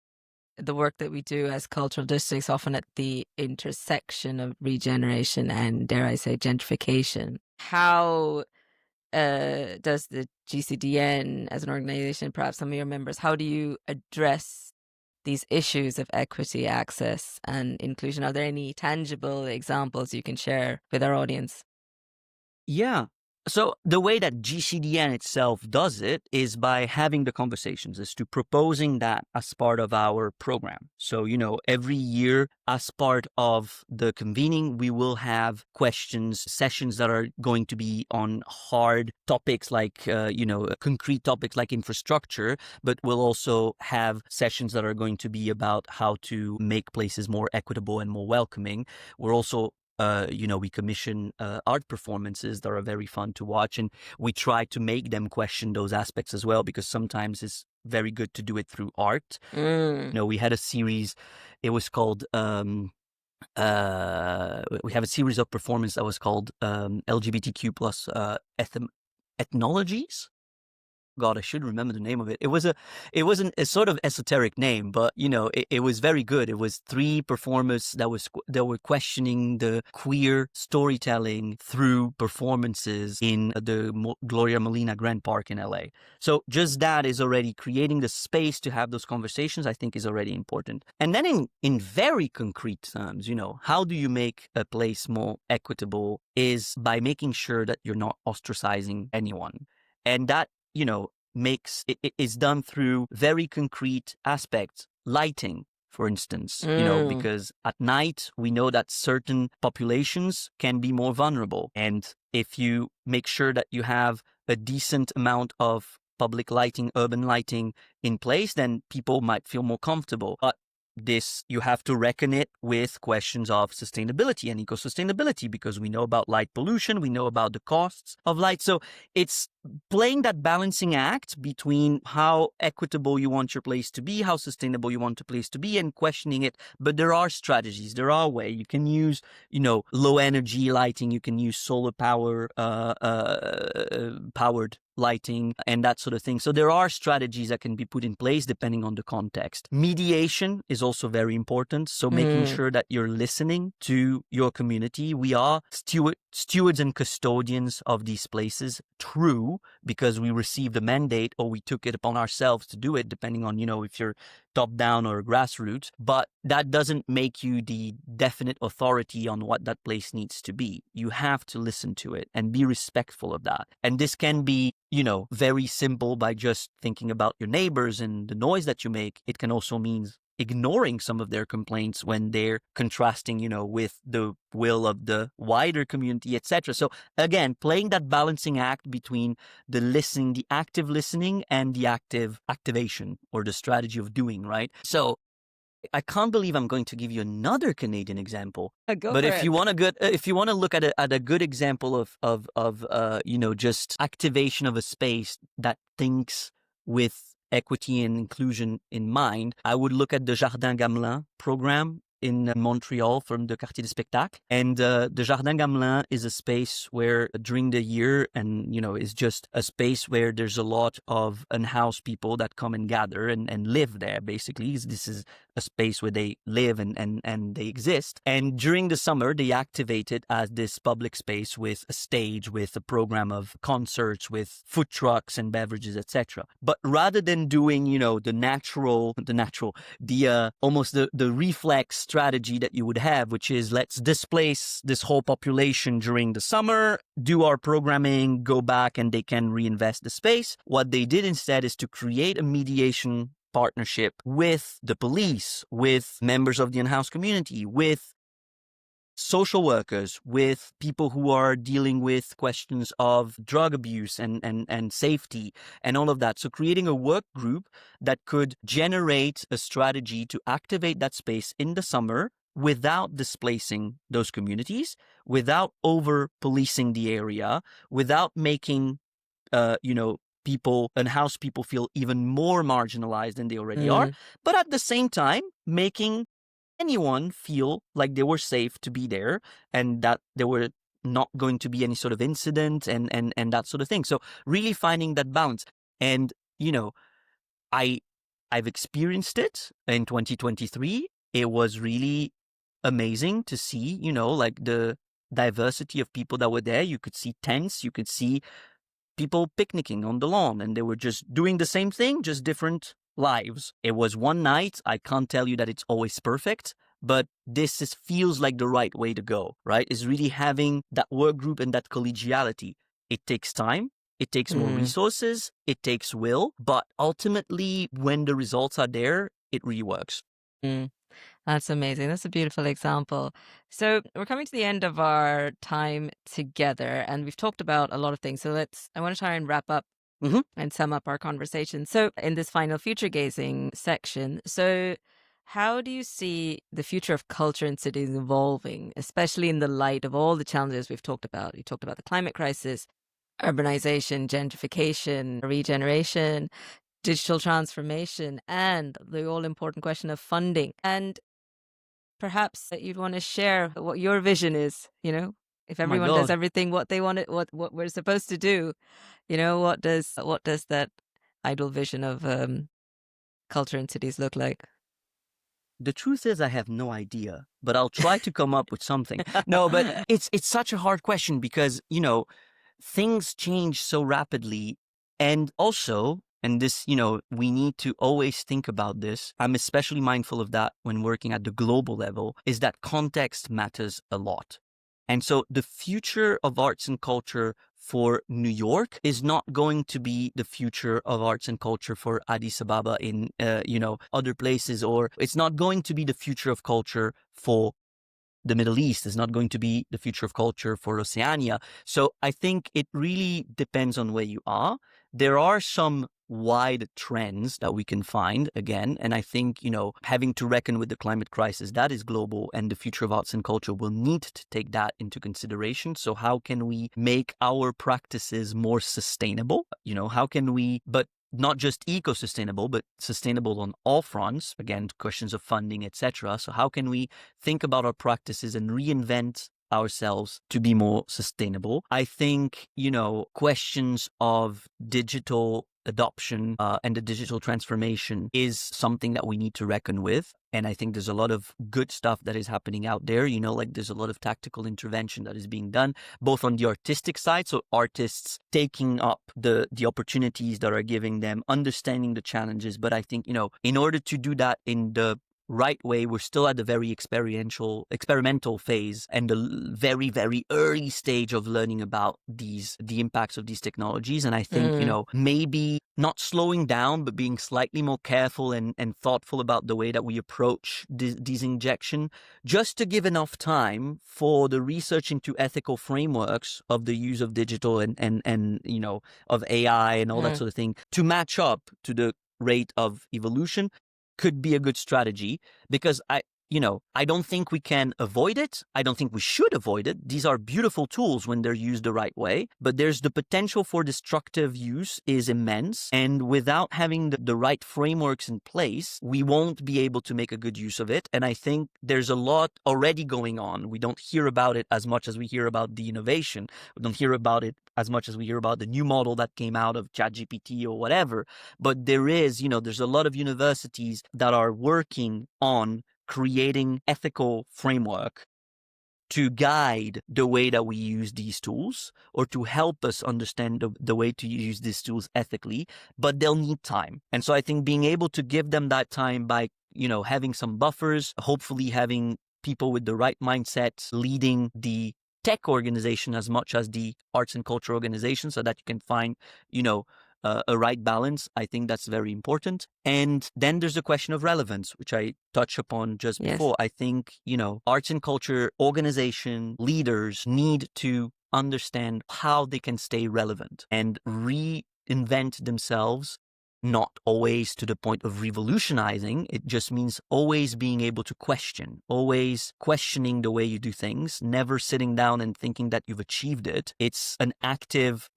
the work that we do as cultural districts, often at the intersection of regeneration and, dare I say, gentrification. How does the GCDN as an organization, perhaps some of your members, how do you address these issues of equity, access, and inclusion? Are there any tangible examples you can share with our audience? Yeah. So the way that GCDN itself does it is by having the conversations, is to proposing that as part of our program. So, every year as part of the convening, we will have questions, sessions that are going to be on hard topics like, concrete topics like infrastructure, but we'll also have sessions that are going to be about how to make places more equitable and more welcoming. We're also we commission art performances that are very fun to watch, and we try to make them question those aspects as well, because sometimes it's very good to do it through art. We had a series, it was called, we have a series of performance that was called LGBTQ plus ethnologies. God, I should remember the name of it. It wasn't a sort of esoteric name, but it was very good. It was 3 performers that were questioning the queer storytelling through performances in the Gloria Molina Grand Park in LA. So just that is already creating the space to have those conversations, I think, is already important. And then in very concrete terms, how do you make a place more equitable is by making sure that you're not ostracizing anyone. And that makes it is done through very concrete aspects, lighting, for instance, because at night we know that certain populations can be more vulnerable. And if you make sure that you have a decent amount of public lighting, urban lighting in place, then people might feel more comfortable. But this, you have to reckon it with questions of sustainability and eco-sustainability, because we know about light pollution, we know about the costs of light. So it's playing that balancing act between how equitable you want your place to be, how sustainable you want your place to be, and questioning it. But there are strategies, there are ways. You can use, low energy lighting, you can use solar powered lighting and that sort of thing. So there are strategies that can be put in place depending on the context. Mediation is also very important. So making sure that you're listening to your community. We are stewards and custodians of these places. True, because we received a mandate or we took it upon ourselves to do it, depending on, if you're top down or grassroots. But that doesn't make you the definite authority on what that place needs to be. You have to listen to it and be respectful of that. And this can be, very simple by just thinking about your neighbors and the noise that you make. It can also mean ignoring some of their complaints when they're contrasting, with the will of the wider community, etc. So again, playing that balancing act between the listening, the active listening, and the active activation or the strategy of doing, right? So I can't believe I'm going to give you another Canadian example. But if you want to look at a good example of just activation of a space that thinks with equity and inclusion in mind, I would look at the Jardin Gamelin program in Montreal from the Quartier du Spectacle. And the Jardin Gamelin is a space where during the year, and is just a space where there's a lot of unhoused people that come and gather and live there. Basically, this is a space where they live and they exist. And during the summer, they activate it as this public space with a stage, with a program of concerts, with food trucks and beverages, etc. But rather than doing, almost the reflex strategy that you would have, which is let's displace this whole population during the summer, do our programming, go back, and they can reinvest the space. What they did instead is to create a mediation partnership with the police, with members of the unhoused community, with social workers, with people who are dealing with questions of drug abuse and safety and all of that. So creating a work group that could generate a strategy to activate that space in the summer without displacing those communities, without over policing the area, without making, people and house people feel even more marginalized than they already are, Mm, but at the same time, making anyone feel like they were safe to be there and that there were not going to be any sort of incident and that sort of thing. So really finding that balance. And, I I've experienced it in 2023. It was really amazing to see, like the diversity of people that were there. You could see tents, you could see people picnicking on the lawn, and they were just doing the same thing, just different lives. It was one night. I can't tell you that it's always perfect, but feels like the right way to go, right? Is really having that work group and that collegiality. It takes time. It takes more mm, resources. It takes will, but ultimately, when the results are there, it really works. mm. That's amazing. That's a beautiful example. So we're coming to the end of our time together, and we've talked about a lot of things. So I want to try and wrap up Hmm. and sum up our conversation. So in this final future gazing section, so how do you see the future of culture in cities evolving, especially in the light of all the challenges we've talked about? You talked about the climate crisis, urbanization, gentrification, regeneration, digital transformation, and the all important question of funding. And perhaps that you'd want to share what your vision is, if Oh my everyone does God. everything what they want it, what we're supposed to do, what does that ideal vision of culture in cities look like? The truth is, I have no idea, but I'll try to come up with something. No, but it's such a hard question because, things change so rapidly. And also, and this, we need to always think about this. I'm especially mindful of that when working at the global level, is that context matters a lot. And so the future of arts and culture for New York is not going to be the future of arts and culture for Addis Ababa in, other places, or it's not going to be the future of culture for the Middle East, is not going to be the future of culture for Oceania. So I think it really depends on where you are. There are some wide trends that we can find again. And I think, having to reckon with the climate crisis, that is global, and the future of arts and culture will need to take that into consideration. So how can we make our practices more sustainable? How can we, but not just eco-sustainable, but sustainable on all fronts? Again, questions of funding, etc. So how can we think about our practices and reinvent ourselves to be more sustainable? I think, questions of digital adoption and the digital transformation is something that we need to reckon with. And I think there's a lot of good stuff that is happening out there. Like there's a lot of tactical intervention that is being done, both on the artistic side. So artists taking up the opportunities that are giving them, understanding the challenges. But I think, in order to do that in the right way, we're still at the very experimental phase and the very, very early stage of learning about the impacts of these technologies. And I think, Mm, maybe not slowing down, but being slightly more careful and thoughtful about the way that we approach these injection, just to give enough time for the research into ethical frameworks of the use of digital and of AI and all that mm, sort of thing to match up to the rate of evolution could be a good strategy, because I don't think we can avoid it. I don't think we should avoid it. These are beautiful tools when they're used the right way, but there's the potential for destructive use is immense. And without having the right frameworks in place, we won't be able to make a good use of it. And I think there's a lot already going on. We don't hear about it as much as we hear about the innovation. We don't hear about it as much as we hear about the new model that came out of ChatGPT or whatever. But there's a lot of universities that are working on creating ethical framework to guide the way that we use these tools, or to help us understand the way to use these tools ethically, but they'll need time. And so I think being able to give them that time by, having some buffers, hopefully having people with the right mindset leading the tech organization as much as the arts and culture organization, so that you can find, a right balance. I think that's very important. And then there's the question of relevance, which I touched upon just yes. before. I think, arts and culture organization leaders need to understand how they can stay relevant and reinvent themselves not always to the point of revolutionizing. It just means always being able to question, always questioning the way you do things, never sitting down and thinking that you've achieved it. It's an active,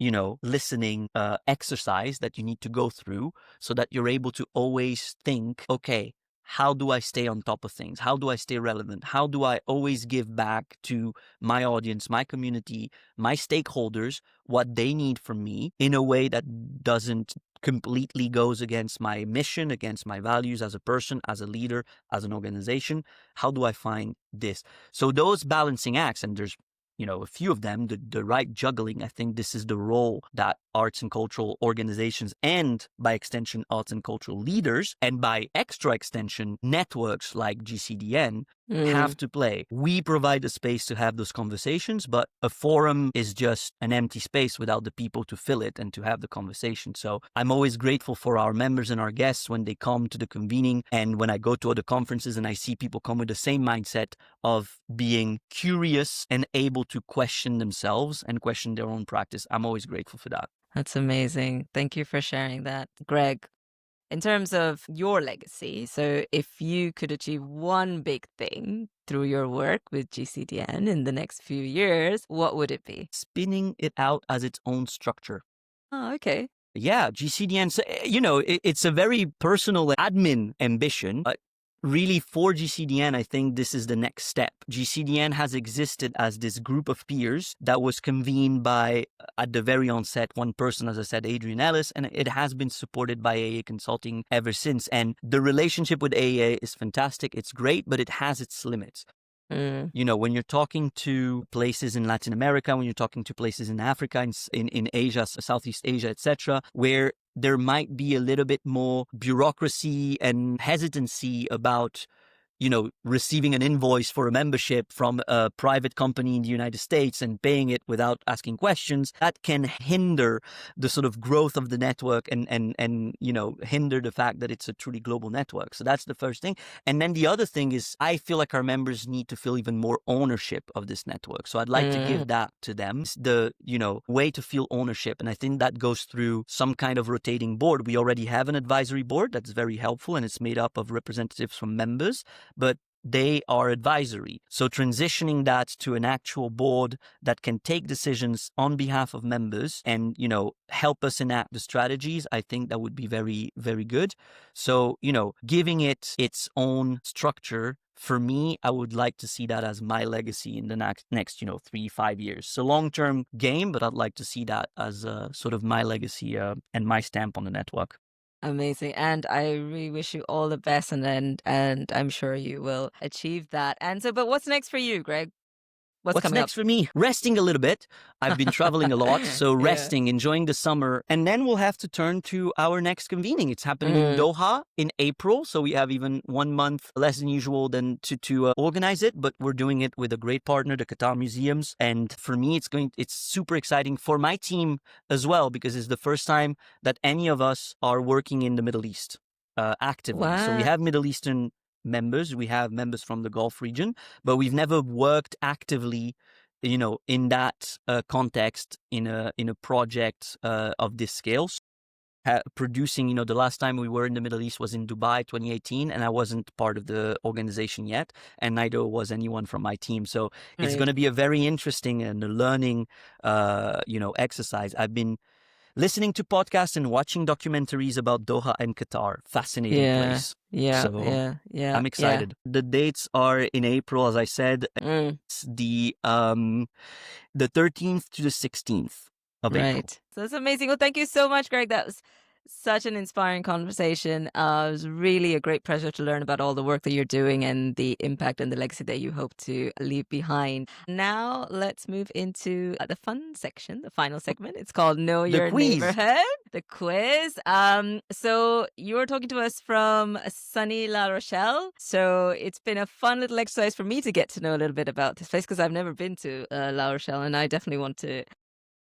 listening exercise that you need to go through so that you're able to always think, okay, how do I stay on top of things? How do I stay relevant? How do I always give back to my audience, my community, my stakeholders, what they need from me in a way that doesn't completely goes against my mission, against my values as a person, as a leader, as an organization? How do I find this? So those balancing acts, and there's a few of them, the right juggling, I think this is the role that arts and cultural organizations and by extension, arts and cultural leaders and by extra extension, networks like GCDN have to play. We provide a space to have those conversations, but a forum is just an empty space without the people to fill it and to have the conversation. So I'm always grateful for our members and our guests when they come to the convening, and when I go to other conferences and I see people come with the same mindset of being curious and able to question themselves and question their own practice. I'm always grateful for that. That's amazing. Thank you for sharing that, Greg. In terms of your legacy, so if you could achieve one big thing through your work with GCDN in the next few years, what would it be? Spinning it out as its own structure. Oh, okay. Yeah, GCDN, so, it's a very personal admin ambition, but really for GCDN, I think this is the next step. GCDN has existed as this group of peers that was convened by, at the very onset, one person, as I said, Adrian Ellis, and it has been supported by AA Consulting ever since. And the relationship with AA is fantastic. It's great, but it has its limits. When you're talking to places in Latin America, when you're talking to places in Africa, in Asia, Southeast Asia, etc., where there might be a little bit more bureaucracy and hesitancy about, receiving an invoice for a membership from a private company in the United States and paying it without asking questions, that can hinder the sort of growth of the network and hinder the fact that it's a truly global network. So that's the first thing. And then the other thing is, I feel like our members need to feel even more ownership of this network. So I'd like to give that to them. It's the, way to feel ownership. And I think that goes through some kind of rotating board. We already have an advisory board that's very helpful, and it's made up of representatives from members, but they are advisory. So transitioning that to an actual board that can take decisions on behalf of members and, help us enact the strategies, I think that would be very, very good. So, giving it its own structure, for me, I would like to see that as my legacy in the next 3-5 years. So long-term game, but I'd like to see that as sort of my legacy and my stamp on the network. Amazing. And I really wish you all the best, and I'm sure you will achieve that. And so, but what's next for you, Greg? What's coming next for me? Resting a little bit. I've been traveling a lot, so resting, enjoying the summer. And then we'll have to turn to our next convening. It's happening in Doha in April, so we have even 1 month less than usual than to organize it, but we're doing it with a great partner, the Qatar Museums. And for me, it's super exciting for my team as well, because it's the first time that any of us are working in the Middle East actively. Wow. So we have Middle Eastern members, we have members from the Gulf region, but we've never worked actively, in that context in a project of this scale. Producing, the last time we were in the Middle East was in Dubai 2018, and I wasn't part of the organization yet, and neither was anyone from my team. So it's going to be a very interesting and a learning, exercise. I've been listening to podcasts and watching documentaries about Doha and Qatar. Fascinating place. Yeah. I'm excited. The dates are in April, as I said. It's the 13th to the 16th of April. Right. So that's amazing. Well, thank you so much, Greg. That was such an inspiring conversation. It was really a great pleasure to learn about all the work that you're doing and the impact and the legacy that you hope to leave behind. Now let's move into the fun section, the final segment. It's called Know Your Neighborhood, the quiz. So you're talking to us from sunny La Rochelle. So it's been a fun little exercise for me to get to know a little bit about this place, because I've never been to La Rochelle, and I definitely want to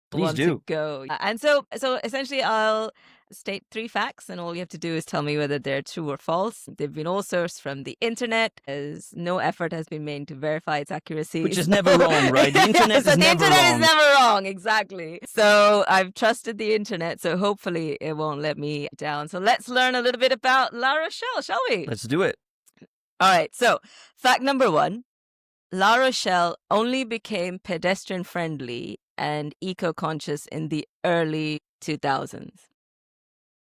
Please do go. And so essentially I'll state 3 facts, and all you have to do is tell me whether they're true or false. They've been all sourced from the internet, as no effort has been made to verify its accuracy. Which is never wrong, right? The internet so is the never internet wrong. is never wrong, exactly. So I've trusted the internet, so hopefully it won't let me down. So let's learn a little bit about La Rochelle, shall we? Let's do it. All right, so fact number 1. La Rochelle only became pedestrian-friendly and eco-conscious in the early 2000s.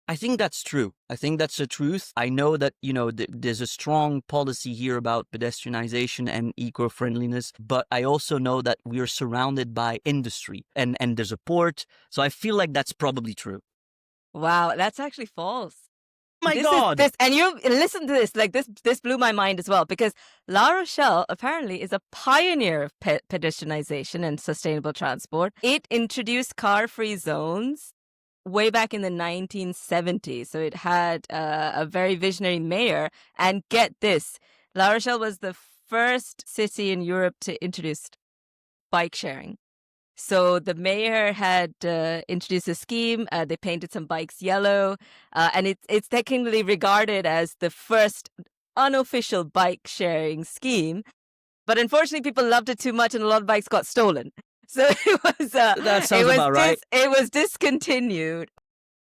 I think that's true. I think that's the truth. I know that, there's a strong policy here about pedestrianization and eco-friendliness, but I also know that we are surrounded by industry and there's a port. So I feel like that's probably true. Wow, that's actually false. My God. And you listen to this, like this blew my mind as well, because La Rochelle apparently is a pioneer of pedestrianization and sustainable transport. It introduced car-free zones way back in the 1970s. So it had a very visionary mayor. And get this, La Rochelle was the first city in Europe to introduce bike sharing. So the mayor had introduced a scheme. They painted some bikes yellow, and it's technically regarded as the first unofficial bike sharing scheme. But unfortunately, people loved it too much, and a lot of bikes got stolen. So it was that sounds about right. It was discontinued.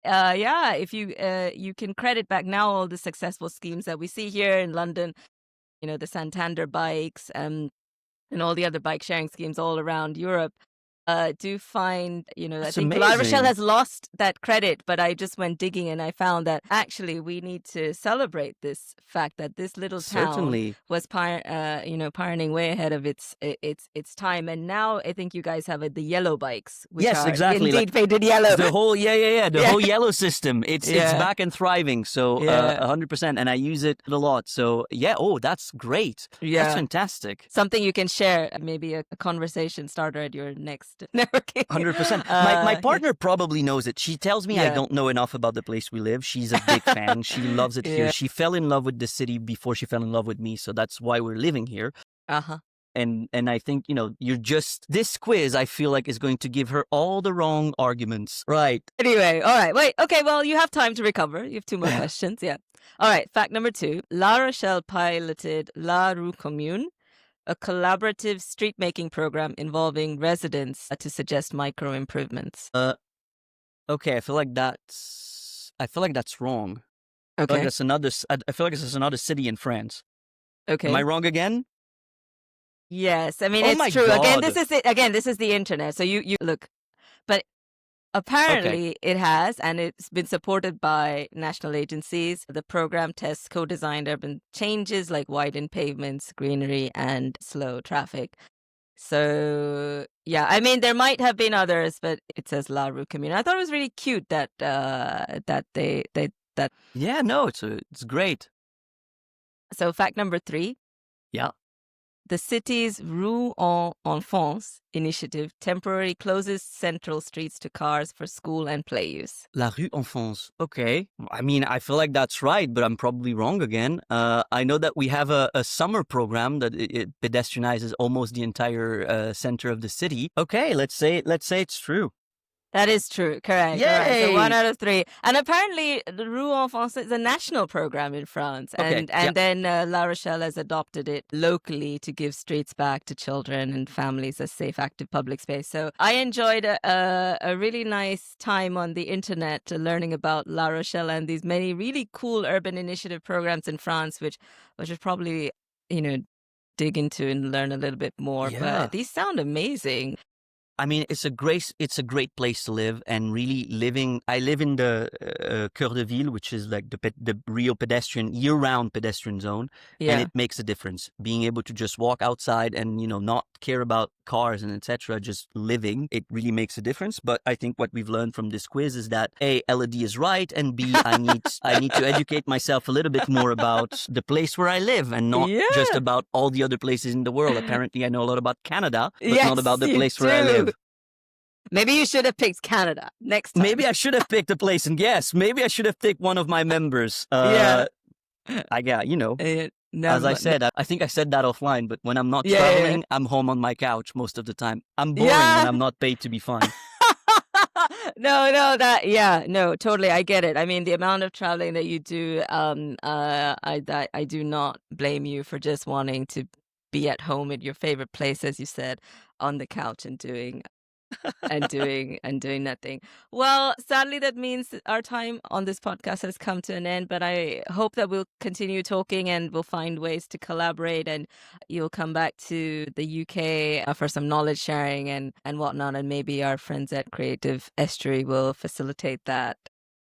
If you can credit back now all the successful schemes that we see here in London, the Santander bikes and all the other bike sharing schemes all around Europe. Do find, I think La Rochelle has lost that credit, but I just went digging and I found that actually we need to celebrate this fact that this little town was pioneering way ahead of its time. And now I think you guys have the yellow bikes, which are indeed painted yellow. The whole, the whole yellow system. It's back and thriving. So 100%. And I use it a lot. So that's great. Yeah. That's fantastic. Something you can share, maybe a conversation starter at your next networking. 100%. My partner probably knows it. She tells me I don't know enough about the place we live. She's a big fan. She loves it here. She fell in love with the city before she fell in love with me. So that's why we're living here. Uh-huh. And I think, this quiz, I feel like, is going to give her all the wrong arguments. Right. Anyway, all right. Wait, okay, well, you have time to recover. You have 2 more questions. Yeah. All right. Fact number 2. La Rochelle piloted La Rue Commune, a collaborative street-making program involving residents to suggest micro improvements. Okay, I feel like that's wrong. Okay. I feel like it's another city in France. Okay. Am I wrong again? Yes, I mean it's true. God. This is the internet. So you look, but apparently it has, and it's been supported by national agencies. The program tests co-designed urban changes like widened pavements, greenery, and slow traffic. So I mean there might have been others, but it says La Rue Commune. I thought it was really cute that they. Yeah, no, it's great. So fact number 3. Yeah. The city's Rue en Enfance initiative temporarily closes central streets to cars for school and play use. La Rue Enfance. Okay. I mean, I feel like that's right, but I'm probably wrong again. I know that we have a summer program that it pedestrianizes almost the entire center of the city. Okay, let's say it's true. That is true. Correct. Yay! Right. So 1 out of 3. And apparently, the Rue Enfance is a national program in France. And then La Rochelle has adopted it locally to give streets back to children and families as safe, active public space. So I enjoyed a really nice time on the internet learning about La Rochelle and these many really cool urban initiative programs in France, which should probably, dig into and learn a little bit more. Yeah. But these sound amazing. I mean, it's a great place to live, and really I live in the Cœur de Ville, which is like the real year-round pedestrian zone, and it makes a difference. Being able to just walk outside and, not care about cars and etc., just living, it really makes a difference. But I think what we've learned from this quiz is that A, Elodie is right, and B, I need to educate myself a little bit more about the place where I live, and not just about all the other places in the world. Apparently, I know a lot about Canada, but not about the place where I live. Maybe you should have picked Canada next time. Maybe I should have picked a place, and maybe I should have picked one of my members. No, as I said, I think I said that offline, but when I'm not traveling, I'm home on my couch most of the time. I'm boring when I'm not paid to be fun. No, totally. I get it. I mean, the amount of traveling that you do, I do not blame you for just wanting to be at home at your favorite place, as you said, on the couch and doing nothing. Well, sadly, that means that our time on this podcast has come to an end, but I hope that we'll continue talking and we'll find ways to collaborate, and you'll come back to the UK for some knowledge sharing and whatnot, and maybe our friends at Creative Estuary will facilitate that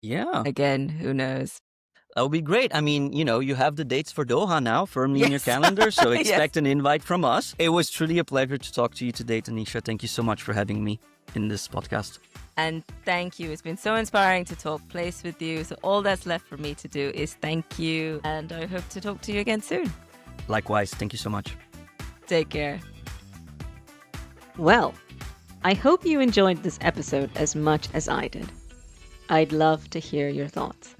Yeah. again. Who knows? That would be great. I mean, you have the dates for Doha now firmly in your Yes. calendar, so Yes. expect an invite from us. It was truly a pleasure to talk to you today, Tanisha. Thank you so much for having me in this podcast. And thank you. It's been so inspiring to talk place with you. So all that's left for me to do is thank you. And I hope to talk to you again soon. Likewise, thank you so much. Take care. Well, I hope you enjoyed this episode as much as I did. I'd love to hear your thoughts.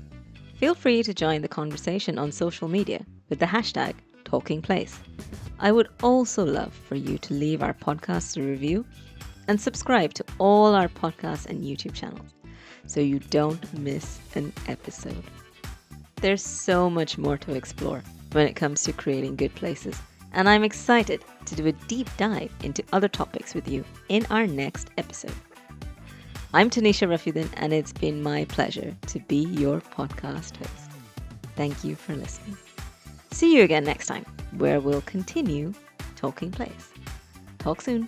Feel free to join the conversation on social media with the hashtag #TalkingPlace. I would also love for you to leave our podcast a review and subscribe to all our podcasts and YouTube channels so you don't miss an episode. There's so much more to explore when it comes to creating good places, and I'm excited to do a deep dive into other topics with you in our next episode. I'm Tanisha Raffiuddin, and it's been my pleasure to be your podcast host. Thank you for listening. See you again next time, where we'll continue talking place. Talk soon.